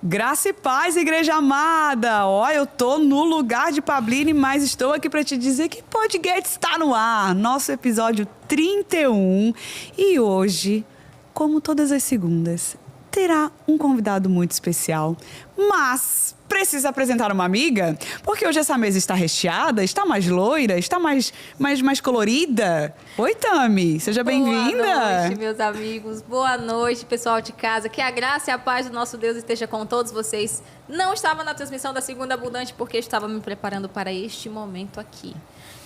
Graça e paz, igreja amada! Ó, eu tô no lugar de Pabline, mas estou aqui para te dizer que podcast está no ar. Nosso episódio 31. E hoje, como todas as segundas, terá um convidado muito especial. Mas precisa apresentar uma amiga? Porque hoje essa mesa está recheada, está mais loira, está mais colorida. Oi, Tami, seja bem-vinda. Boa noite, meus amigos. Boa noite, pessoal de casa. Que a graça e a paz do nosso Deus esteja com todos vocês. Não estava na transmissão da Segunda Abundante porque estava me preparando para este momento aqui.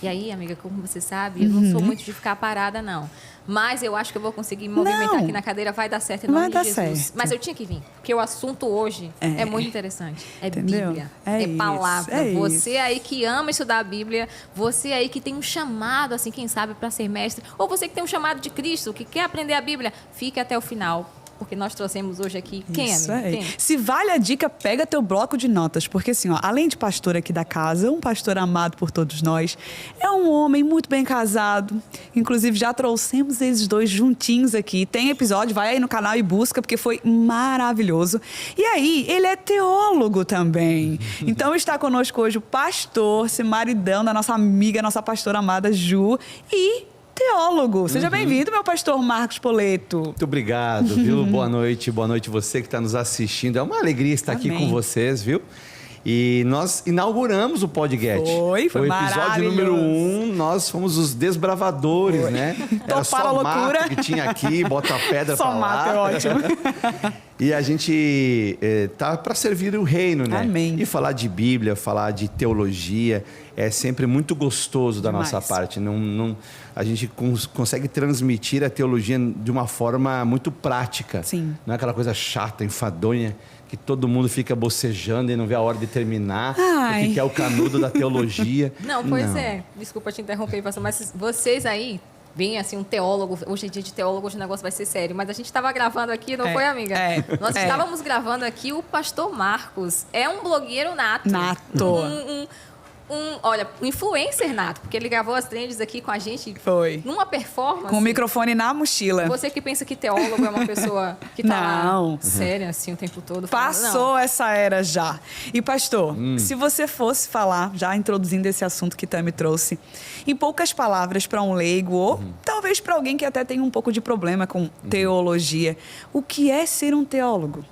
E aí, amiga, como você sabe, eu não sou muito de ficar parada, não. Mas eu acho que eu vou conseguir me movimentar aqui na cadeira. Vai dar certo em nome de Jesus. Certo. Mas eu tinha que vir, porque o assunto hoje é muito interessante. É Entendeu? Bíblia, é palavra. Você aí que ama estudar a Bíblia, você aí que tem um chamado, assim, quem sabe, para ser mestre, ou você que tem um chamado de Cristo, que quer aprender a Bíblia, fique até o final. Porque nós trouxemos hoje aqui quem é? Quem? Se vale a dica, pega teu bloco de notas. Porque assim, ó, além de pastor aqui da casa, um pastor amado por todos nós, é um homem muito bem casado. Inclusive, já trouxemos eles dois juntinhos aqui. Tem episódio, vai aí no canal e busca, porque foi maravilhoso. E aí, ele é teólogo também. Então, está conosco hoje o pastor, esse maridão da nossa amiga, nossa pastora amada Ju. E teólogo. Seja bem-vindo, meu pastor Marcos Poleto. Muito obrigado, viu? Boa noite você que está nos assistindo. É uma alegria estar aqui com vocês, viu? E nós inauguramos o podcast. Foi maravilhoso. O episódio número 1, nós fomos os desbravadores, né? Era só a loucura que tinha aqui, bota a pedra para lá. Só mato, é ótimo. E a gente tá para servir o reino, né? Amém. E falar de Bíblia, falar de teologia, é sempre muito gostoso da nossa parte. A gente consegue transmitir a teologia de uma forma muito prática. Sim. Não é aquela coisa chata, enfadonha, que todo mundo fica bocejando e não vê a hora de terminar, porque quer o canudo da teologia. Não, pois é. Desculpa te interromper, pastor, mas vocês aí, vem assim um teólogo, hoje é dia de teólogo, hoje o negócio vai ser sério, mas a gente estava gravando aqui, não foi, amiga? Nós estávamos gravando aqui o pastor Marcos, é um blogueiro nato. Um influencer nato, porque ele gravou as trends aqui com a gente. Foi. Numa performance. Com o microfone na mochila. Você que pensa que teólogo é uma pessoa que tá lá séria assim o tempo todo. Passou essa era já. E pastor, se você fosse falar, já introduzindo esse assunto que Tami trouxe, em poucas palavras para um leigo, ou talvez para alguém que até tem um pouco de problema com teologia, o que é ser um teólogo?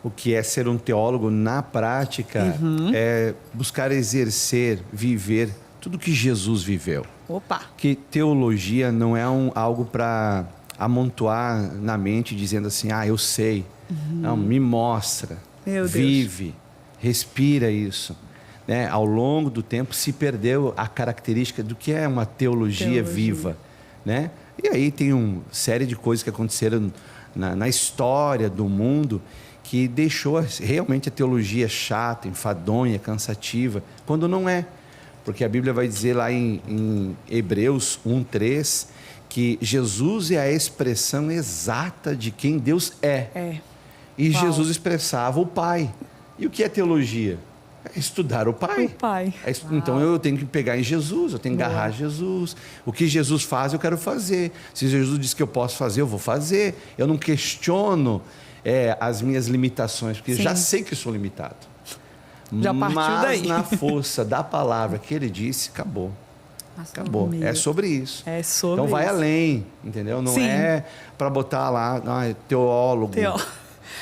O que é ser um teólogo na prática é buscar exercer, viver tudo que Jesus viveu. Opa! Que teologia não é algo para amontoar na mente dizendo assim, eu sei. Não, me mostra, vive, respira isso. Né? Ao longo do tempo se perdeu a característica do que é uma teologia viva. Né? E aí tem uma série de coisas que aconteceram na história do mundo que deixou realmente a teologia chata, enfadonha, cansativa, quando não é. Porque a Bíblia vai dizer lá em Hebreus 1:3 que Jesus é a expressão exata de quem Deus é. E Jesus expressava o Pai. E o que é teologia? É estudar o Pai. Então eu tenho que pegar em Jesus, eu tenho que agarrar Jesus. O que Jesus faz, eu quero fazer. Se Jesus diz que eu posso fazer, eu vou fazer. Eu não questiono as minhas limitações, porque eu já sei que sou limitado. Já partiu daí. Mas na força da palavra que ele disse, acabou. Acabou. É sobre isso. Então vai além, entendeu? Não é para botar lá, teólogo.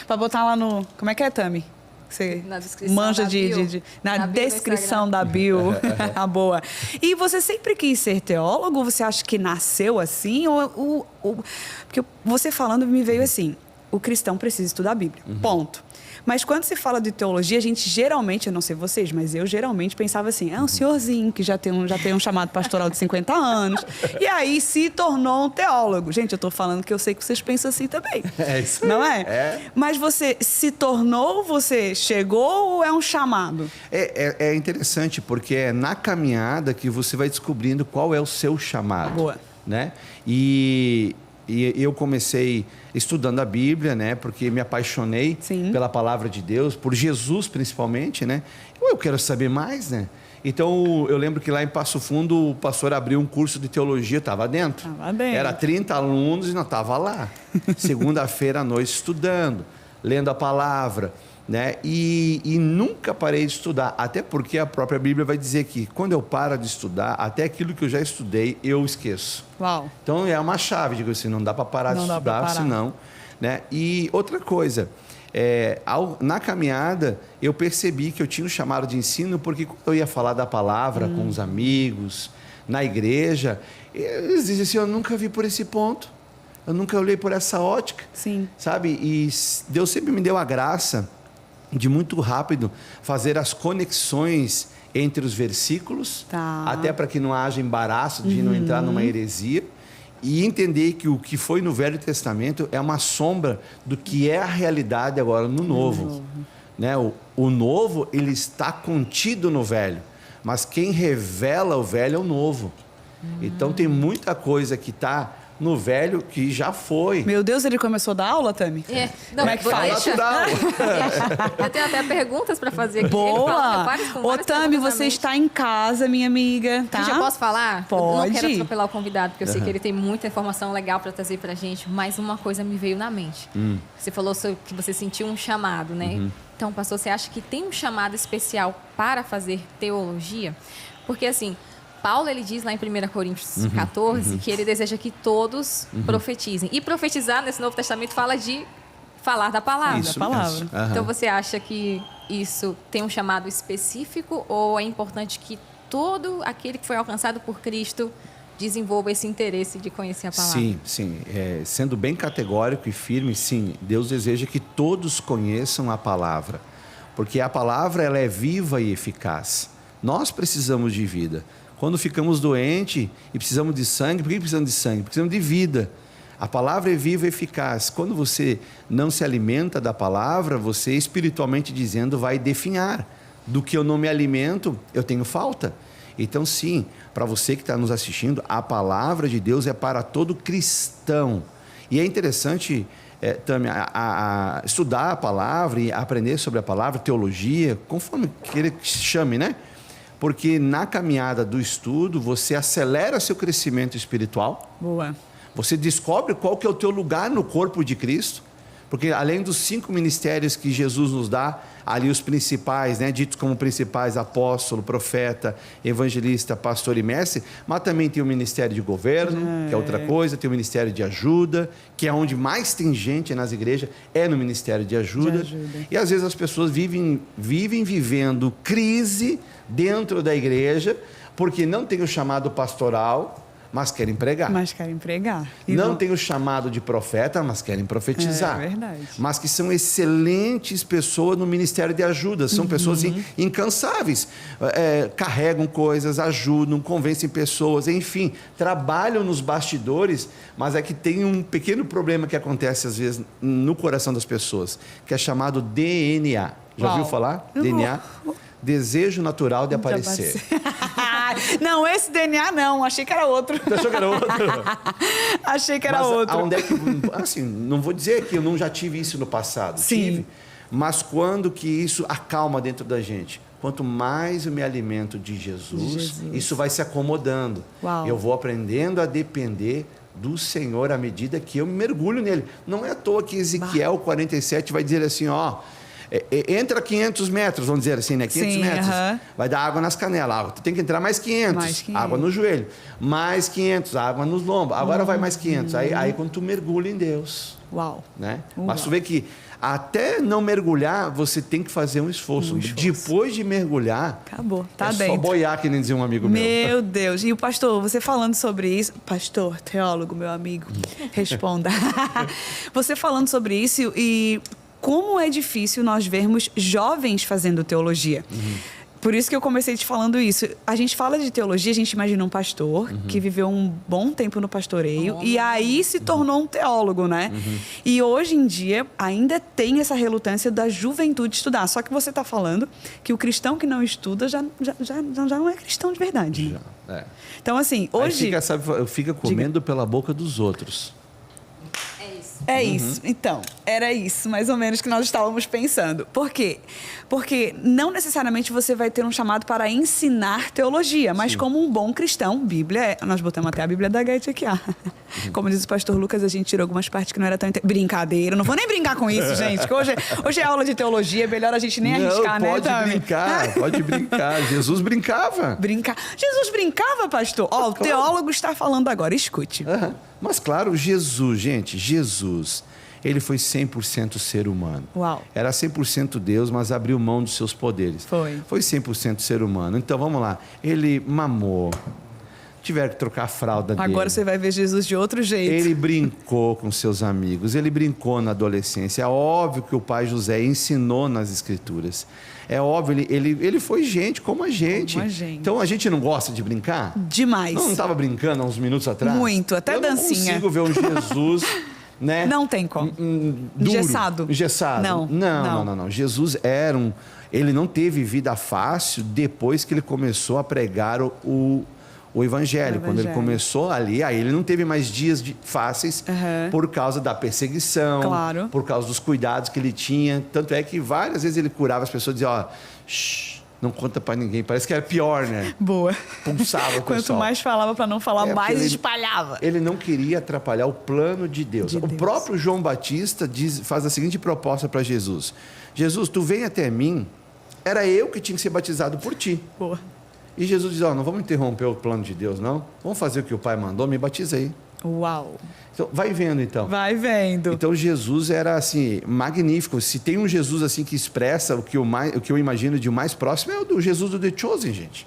Para botar lá no... Como é que é, Tami? Você na descrição manja da bio. na descrição da bio. A boa. E você sempre quis ser teólogo? Você acha que nasceu assim? Porque você falando me veio assim, o cristão precisa estudar a Bíblia, ponto. Mas quando se fala de teologia, a gente geralmente, eu não sei vocês, mas eu geralmente pensava assim, um senhorzinho que já tem um chamado pastoral de 50 anos, e aí se tornou um teólogo. Gente, eu estou falando que eu sei que vocês pensam assim também. É isso aí. Não é? Mas você se tornou, você chegou ou é um chamado? É interessante, porque é na caminhada que você vai descobrindo qual é o seu chamado. Boa. Né? E eu comecei estudando a Bíblia, né? Porque me apaixonei pela palavra de Deus, por Jesus principalmente, né? Eu quero saber mais, né? Então, eu lembro que lá em Passo Fundo, o pastor abriu um curso de teologia, estava dentro. Era 30 alunos e não estava lá. Segunda-feira à noite estudando, lendo a palavra. né? E nunca parei de estudar, até porque a própria Bíblia vai dizer que quando eu paro de estudar, até aquilo que eu já estudei, eu esqueço. Uau. Então é uma chave, digo assim, não dá para parar de estudar, senão... Né? E outra coisa, na caminhada eu percebi que eu tinha um chamado de ensino, porque quando eu ia falar da palavra com os amigos, na igreja, eles diziam assim, eu nunca vi por esse ponto, eu nunca olhei por essa ótica. Sim. Sabe? E Deus sempre me deu a graça de muito rápido fazer as conexões entre os versículos, até para que não haja embaraço de não entrar numa heresia, e entender que o que foi no Velho Testamento é uma sombra do que é a realidade agora no Novo. Né? O Novo, ele está contido no Velho, mas quem revela o Velho é o Novo. Então tem muita coisa que está no Velho que já foi. Meu Deus, ele começou a dar aula, Tami? Não, como é que faz? Eu tenho até perguntas para fazer aqui. Boa! Ô, Tami, você está em casa, minha amiga, tá? Eu já posso falar? Pode. Eu não quero atropelar o convidado, porque eu sei que ele tem muita informação legal para trazer pra gente, mas uma coisa me veio na mente. Você falou sobre que você sentiu um chamado, né? Então, pastor, você acha que tem um chamado especial para fazer teologia? Porque, assim, Paulo, ele diz lá em 1 Coríntios 14 que ele deseja que todos profetizem. E profetizar, nesse Novo Testamento, fala de falar da palavra. Isso, da palavra. Isso. Então, você acha que isso tem um chamado específico ou é importante que todo aquele que foi alcançado por Cristo desenvolva esse interesse de conhecer a palavra? Sim, sim. Sendo bem categórico e firme, sim. Deus deseja que todos conheçam a palavra. Porque a palavra, ela é viva e eficaz. Nós precisamos de vida. Quando ficamos doentes e precisamos de sangue, por que precisamos de sangue? Precisamos de vida. A palavra é viva e eficaz. Quando você não se alimenta da palavra, você, espiritualmente dizendo, vai definhar. Do que eu não me alimento, eu tenho falta. Então, sim, para você que está nos assistindo, a palavra de Deus é para todo cristão. E é interessante também estudar a palavra e aprender sobre a palavra, teologia, conforme ele chame, né? Porque na caminhada do estudo, você acelera seu crescimento espiritual. Boa. Você descobre qual que é o teu lugar no corpo de Cristo. Porque além dos 5 ministérios que Jesus nos dá, ali os principais, né, ditos como principais, apóstolo, profeta, evangelista, pastor e mestre, mas também tem o ministério de governo, que é outra coisa, tem o ministério de ajuda, que é onde mais tem gente nas igrejas, é no ministério de ajuda. E às vezes as pessoas vivem vivendo crise dentro da igreja, porque não tem o chamado pastoral, mas querem pregar. Não tem o chamado de profeta, mas querem profetizar. É verdade. Mas que são excelentes pessoas no ministério de ajuda. São pessoas incansáveis. Carregam coisas, ajudam, convencem pessoas, enfim, trabalham nos bastidores, mas é que tem um pequeno problema que acontece às vezes no coração das pessoas, que é chamado DNA. Já ouviu falar? DNA? Desejo natural de aparecer. Não, esse DNA não, achei que era outro. Você achou que era outro? Achei que era outro. Onde é que, assim, não vou dizer que eu não já tive isso no passado. Sim. Tive. Mas quando que isso acalma dentro da gente? Quanto mais eu me alimento de Jesus, isso vai se acomodando. Uau. Eu vou aprendendo a depender do Senhor à medida que eu mergulho nele. Não é à toa que Ezequiel 47 vai dizer assim, ó... entra 500 metros, vamos dizer assim, né? 500 metros. Vai dar água nas canelas. Tu tem que entrar mais 500. Água no joelho. Mais 500, água nos lombos. Agora vai mais 500. Aí quando tu mergulha em Deus. Uau. Né? Mas tu vê que até não mergulhar, você tem que fazer um esforço. Depois de mergulhar, acabou. Tá é dentro. só boiar, que nem dizia um amigo meu. Meu Deus. E o pastor, você falando sobre isso... Pastor, teólogo, meu amigo, responda. Você falando sobre isso e... como é difícil nós vermos jovens fazendo teologia. Por isso que eu comecei te falando isso. A gente fala de teologia, a gente imagina um pastor que viveu um bom tempo no pastoreio e aí se tornou um teólogo, né? E hoje em dia ainda tem essa relutância da juventude estudar. Só que você está falando que o cristão que não estuda já não é cristão de verdade. Né? Então, assim, hoje... Aí fica comendo pela boca dos outros. É isso. É isso. Então, era isso, mais ou menos, que nós estávamos pensando. Por quê? Porque não necessariamente você vai ter um chamado para ensinar teologia, mas como um bom cristão, Bíblia, nós botamos até a Bíblia da Guete aqui, ó. Como diz o pastor Lucas, a gente tirou algumas partes que não era tão... Brincadeira, não vou nem brincar com isso, gente, que hoje é aula de teologia, é melhor a gente nem arriscar, né, Tami? Pode brincar. Jesus brincava. Jesus brincava, pastor? Ó, o teólogo está falando agora, escute. Mas claro, Jesus, ele foi 100% ser humano. Uau. Era 100% Deus, mas abriu mão dos seus poderes. Foi 100% ser humano. Então, vamos lá. Ele mamou. Tiveram que trocar a fralda dele. Agora você vai ver Jesus de outro jeito. Ele brincou com seus amigos. Ele brincou na adolescência. É óbvio que o pai José ensinou nas escrituras. É óbvio, ele foi gente como a gente. Então, a gente não gosta de brincar? Demais. Não estava brincando há uns minutos atrás? Muito, até dancinha. Eu não consigo ver um Jesus... Né? Não tem como. Engessado. Não. Jesus ele não teve vida fácil depois que ele começou a pregar o evangelho. Quando ele começou ali, aí ele não teve mais dias fáceis por causa da perseguição, por causa dos cuidados que ele tinha. Tanto é que várias vezes ele curava as pessoas e dizia, ó, não conta pra ninguém. Parece que era pior, né? Boa. Pulsava o pessoal. Quanto mais falava pra não falar, mais espalhava. Ele não queria atrapalhar o plano de Deus. O próprio João Batista faz a seguinte proposta para Jesus. Jesus, tu vem até mim, era eu que tinha que ser batizado por ti. Boa. E Jesus diz, não vamos interromper o plano de Deus, não. Vamos fazer o que o Pai mandou, me batiza aí. Uau. Então, vai vendo, então. Vai vendo. Então, Jesus era, assim, magnífico. Se tem um Jesus, assim, que expressa o que eu imagino de mais próximo, é o do Jesus do The Chosen, gente.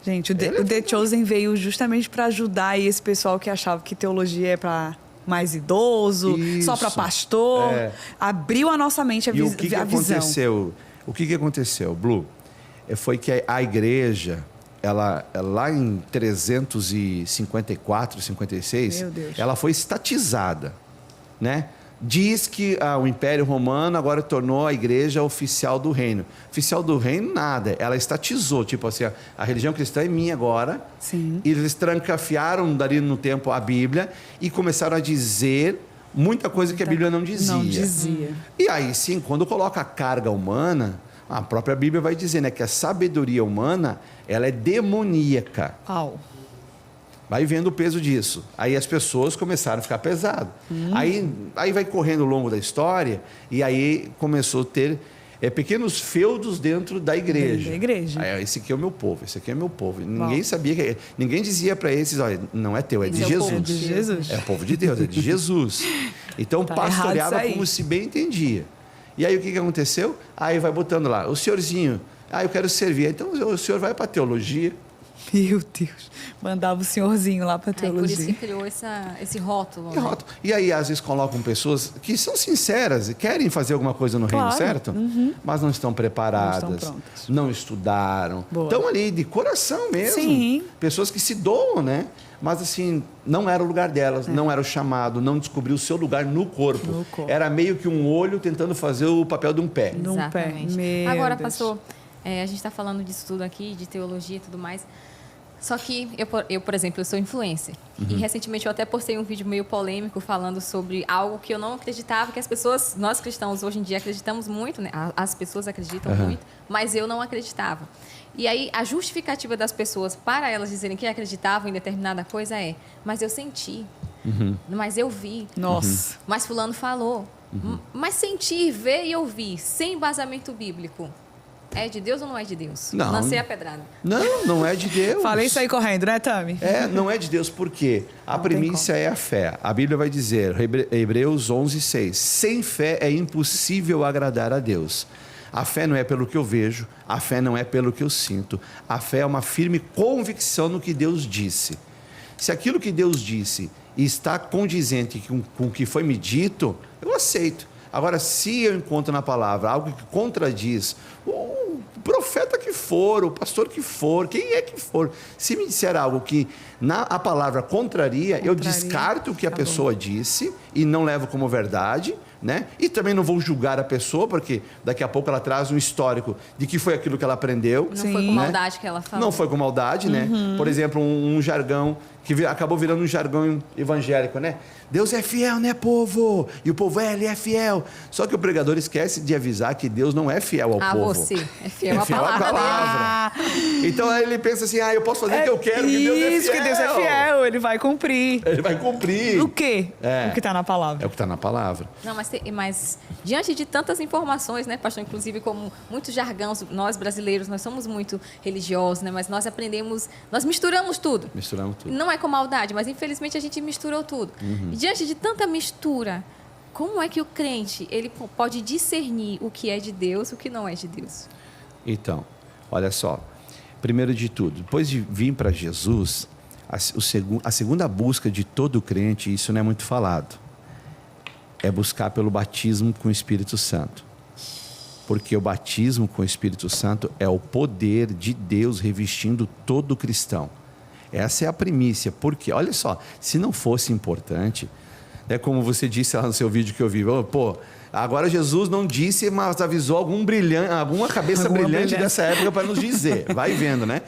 Gente, o The Chosen veio justamente para ajudar aí esse pessoal que achava que teologia é para mais idoso, só para pastor. Abriu a nossa mente, a visão. E o que aconteceu, Blue? Foi que a igreja... Ela lá em 354, 56, ela foi estatizada, né? Diz que o Império Romano agora tornou a igreja oficial do reino. Oficial do reino, nada. Ela estatizou, tipo assim, a religião cristã é minha agora. Sim. E eles trancafiaram dali no tempo a Bíblia e começaram a dizer muita coisa que a Bíblia não dizia. Não dizia. E aí sim, quando coloca a carga humana... A própria Bíblia vai dizer, né, que a sabedoria humana, ela é demoníaca. Vai vendo o peso disso. Aí as pessoas começaram a ficar pesado. Aí vai correndo ao longo da história e aí começou a ter pequenos feudos dentro da igreja. Esse aqui é o meu povo, esse aqui é meu povo. Ninguém sabia, ninguém dizia para esses, olha, não é teu, é de Jesus. É de Jesus. É o povo de Deus, é de Jesus. Então pastoreava como se bem entendia. E aí o que aconteceu? Aí vai botando lá, o senhorzinho, eu quero servir. Então o senhor vai para a teologia. Meu Deus, mandava o senhorzinho lá para a teologia. Por isso que criou esse rótulo. E aí às vezes colocam pessoas que são sinceras e querem fazer alguma coisa no reino, certo? Mas não estão preparadas, não estudaram. Estão ali de coração mesmo. Sim. Pessoas que se doam, né? Mas assim, não era o lugar delas, não era o chamado, não descobriu o seu lugar no corpo. Era meio que um olho tentando fazer o papel de um pé. Exatamente. Agora, pastor, a gente está falando disso tudo aqui, de teologia e tudo mais. Só que eu, por exemplo, eu sou influencer. E recentemente eu até postei um vídeo meio polêmico falando sobre algo que eu não acreditava, que as pessoas, nós cristãos hoje em dia acreditamos muito, né? As pessoas acreditam muito, mas eu não acreditava. E aí a justificativa das pessoas para elas dizerem que acreditavam em determinada coisa mas eu senti, mas eu vi, mas fulano falou, mas sentir, ver e ouvir, sem embasamento bíblico. É de Deus ou não é de Deus? Não. Lancei a pedrada. Não é de Deus. Falei isso aí correndo, né, Tami? Não é de Deus, porque a premissa é a fé. A Bíblia vai dizer, Hebreus 11:6, sem fé é impossível agradar a Deus. A fé não é pelo que eu vejo, a fé não é pelo que eu sinto. A fé é uma firme convicção no que Deus disse. Se aquilo que Deus disse está condizente com o que foi me dito, eu aceito. Agora, se eu encontro na palavra algo que contradiz, o profeta que for, o pastor que for, quem é que for, se me disser algo que a palavra contraria, eu descarto o que a pessoa disse e não levo como verdade, né? E também não vou julgar a pessoa, porque daqui a pouco ela traz um histórico de que foi aquilo que ela aprendeu. Não foi com maldade que ela falou. Não foi com maldade, né? Por exemplo, um jargão que acabou virando um jargão evangélico, né? Deus é fiel, né, povo? E o povo ele é fiel. Só que o pregador esquece de avisar que Deus não é fiel ao povo. Você é fiel à palavra dele. Então aí ele pensa assim, eu posso fazer o que eu quero, que Deus é fiel. Isso, que Deus é fiel, ele vai cumprir. Ele vai cumprir. O quê? O que está na palavra. É o que está na palavra. Não, mas diante de tantas informações, né, pastor, inclusive como muitos jargões, nós brasileiros, nós somos muito religiosos, né, mas nós misturamos tudo. Misturamos tudo. Não é com maldade, mas infelizmente a gente misturou tudo. E diante de tanta mistura, como é que o crente ele pode discernir o que é de Deus e o que não é de Deus? Então, olha só. Primeiro de tudo, depois de vir para Jesus, a segunda busca de todo crente, isso não é muito falado, é buscar pelo batismo com o Espírito Santo. Porque o batismo com o Espírito Santo é o poder de Deus revestindo todo cristão. Essa é a primícia, porque, olha só, se não fosse importante, como você disse lá no seu vídeo que eu vi, agora Jesus não disse, mas avisou alguma cabeça brilhante dessa época para nos dizer. Vai vendo, né?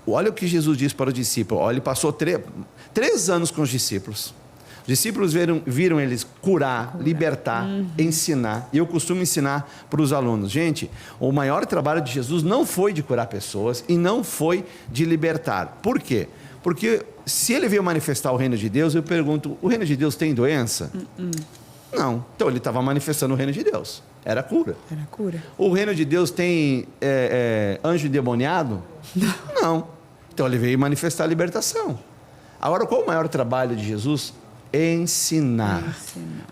Olha o que Jesus disse para o discípulo. Olha, ele passou 3 anos com os discípulos. Os discípulos viram eles curar, libertar, ensinar. E eu costumo ensinar para os alunos. Gente, o maior trabalho de Jesus não foi de curar pessoas e não foi de libertar. Por quê? Porque se ele veio manifestar o reino de Deus, eu pergunto, o reino de Deus tem doença? Não. Então ele estava manifestando o reino de Deus. Era cura. Era cura. O reino de Deus tem anjo endemoniado? Não. Então ele veio manifestar a libertação. Agora, qual o maior trabalho de Jesus? Ensinar.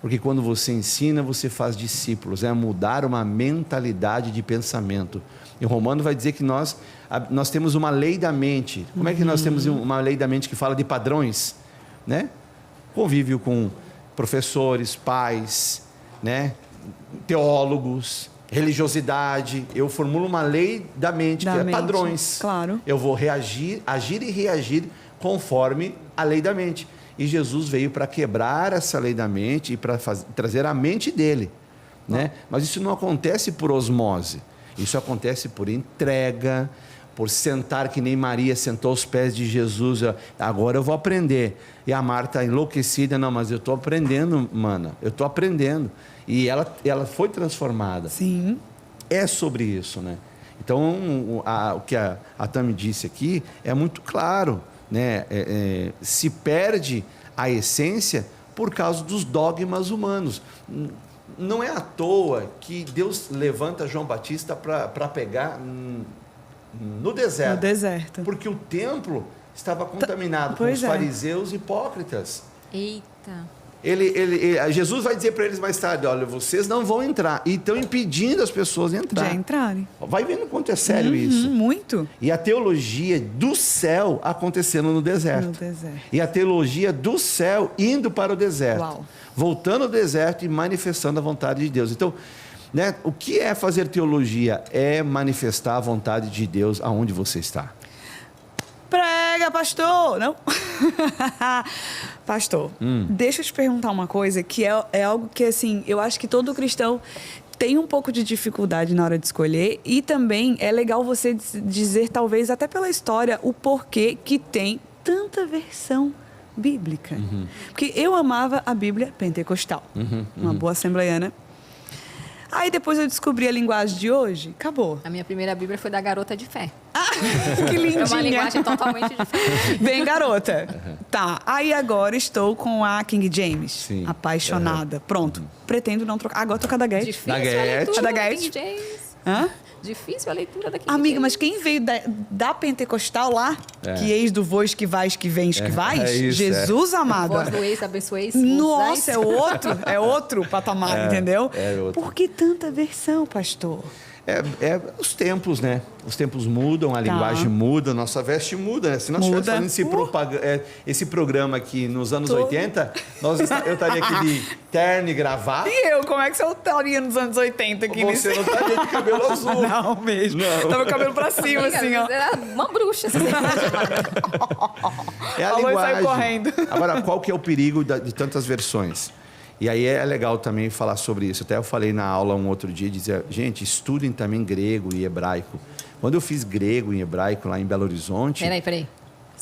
Porque quando você ensina, você faz discípulos. É mudar uma mentalidade de pensamento. E o Romano vai dizer que nós temos uma lei da mente. Como é que nós temos uma lei da mente que fala de padrões? Né? Convívio com professores, pais, né? Teólogos, religiosidade. Eu formulo uma lei da mente, que é padrões. Claro. Eu vou agir e reagir conforme a lei da mente. E Jesus veio para quebrar essa lei da mente e para trazer a mente dele. Né? Mas isso não acontece por osmose. Isso acontece por entrega, por sentar que nem Maria sentou aos pés de Jesus. Agora eu vou aprender. E a Marta enlouquecida, não, mas eu estou aprendendo, mana. Eu estou aprendendo. E ela foi transformada. Sim. É sobre isso, né? Então, o que a Tami disse aqui é muito claro. Né? Se perde a essência por causa dos dogmas humanos. Não é à toa que Deus levanta João Batista para pegar no deserto. No deserto. Porque o templo estava contaminado com os fariseus hipócritas. Eita. Jesus vai dizer para eles mais tarde, olha, vocês não vão entrar. E estão impedindo as pessoas de entrar. De entrarem. Vai vendo quanto é sério isso. Muito. E a teologia do céu acontecendo no deserto. No deserto. E a teologia do céu indo para o deserto. Uau. Voltando ao deserto e manifestando a vontade de Deus. Então, né, o que é fazer teologia? É manifestar a vontade de Deus aonde você está. Prega, pastor! Não? Pastor, deixa eu te perguntar uma coisa que é algo que, assim, eu acho que todo cristão tem um pouco de dificuldade na hora de escolher e também é legal você dizer, talvez até pela história, o porquê que tem tanta versão bíblica. Porque eu amava a Bíblia pentecostal, uma boa assembleiana. Aí depois eu descobri a linguagem de hoje, acabou. A minha primeira Bíblia foi da Garota de Fé. Que lindinha. É uma linguagem totalmente diferente. Bem garota. Tá, aí agora estou com a King James. Sim. Apaixonada. Pronto. Pretendo não trocar. Agora tô com a da Goethe. Difícil Da a Goethe. leitura Da da Goethe. King James. Hã? Difícil a leitura da King Amiga, James. mas quem veio da pentecostal lá, que eis do vós, que vais, que vens, que vais, isso, Jesus amado. Voz do ex, abençoeis. Nossa, é outro patamar, entendeu? É outro. Por que tanta versão, pastor? Os tempos, né? Os tempos mudam, a linguagem muda, a nossa veste muda, né? Se nós estivéssemos fazendo esse programa aqui nos anos 80, eu estaria aqui de terno e gravata. E eu? Como é que você estaria nos anos 80 aqui Você não estaria de cabelo azul. Não mesmo. Não. Tava o cabelo pra cima, Amiga, assim, ó. Era uma bruxa. Assim. É a Falou e linguagem. saiu correndo. Agora, qual que é o perigo de tantas versões? E aí é legal também falar sobre isso. Até eu falei na aula um outro dia, dizer, gente, estudem também grego e hebraico. Quando eu fiz grego e hebraico lá em Belo Horizonte... Peraí.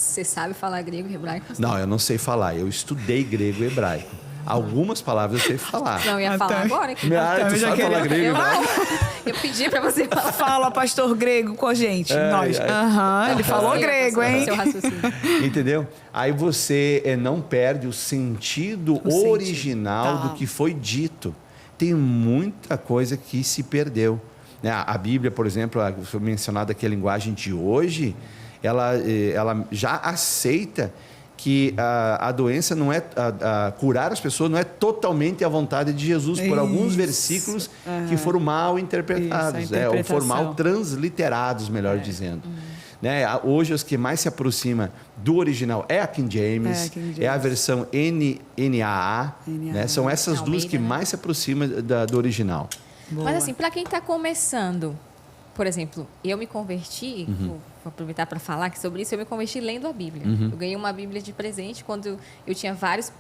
Você sabe falar grego e hebraico? Não, eu não sei falar. Eu estudei grego e hebraico. Algumas palavras eu sei falar. Não, eu ia falar agora. Que Tu sabe falar grego e hebraico? Eu pedi pra você falar. Fala, pastor grego, com a gente. Nós. Ele falou grego, hein? Seu raciocínio. Entendeu? Aí você não perde o sentido original do que foi dito. Tem muita coisa que se perdeu. A Bíblia, por exemplo, foi mencionada aqui a linguagem de hoje, ela já aceita que a doença não é curar as pessoas não é totalmente a vontade de Jesus, por alguns versículos que foram mal interpretados, ou foram mal transliterados, melhor dizendo. Né? Hoje os que mais se aproxima do original é a King James, é a versão NAA, né? São essas duas que mais se aproximam do original. Boa. Mas assim, para quem está começando, por exemplo, eu me converti, vou aproveitar para falar aqui sobre isso, eu me converti lendo a Bíblia. Eu ganhei uma Bíblia de presente quando eu tinha vários...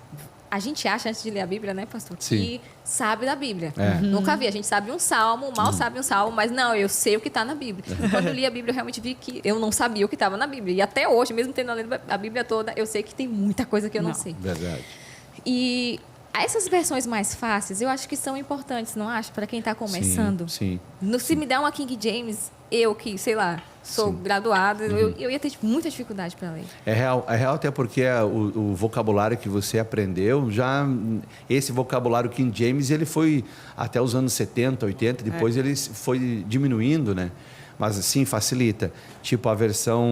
A gente acha, antes de ler a Bíblia, né, pastor, que sabe da Bíblia. Nunca vi. A gente sabe um salmo, mal sabe um salmo, mas não, eu sei o que está na Bíblia. Quando eu li a Bíblia, eu realmente vi que eu não sabia o que estava na Bíblia. E até hoje, mesmo tendo lido a Bíblia toda, eu sei que tem muita coisa que eu não sei. Verdade. E essas versões mais fáceis, eu acho que são importantes, não acho? Para quem está começando. Sim. Se me der uma King James, eu que, sei lá, sou graduada, eu ia ter muita dificuldade para ler. É real até porque o vocabulário que você aprendeu, esse vocabulário King James, ele foi até os anos 70, 80, depois ele foi diminuindo, né? Mas sim, facilita. Tipo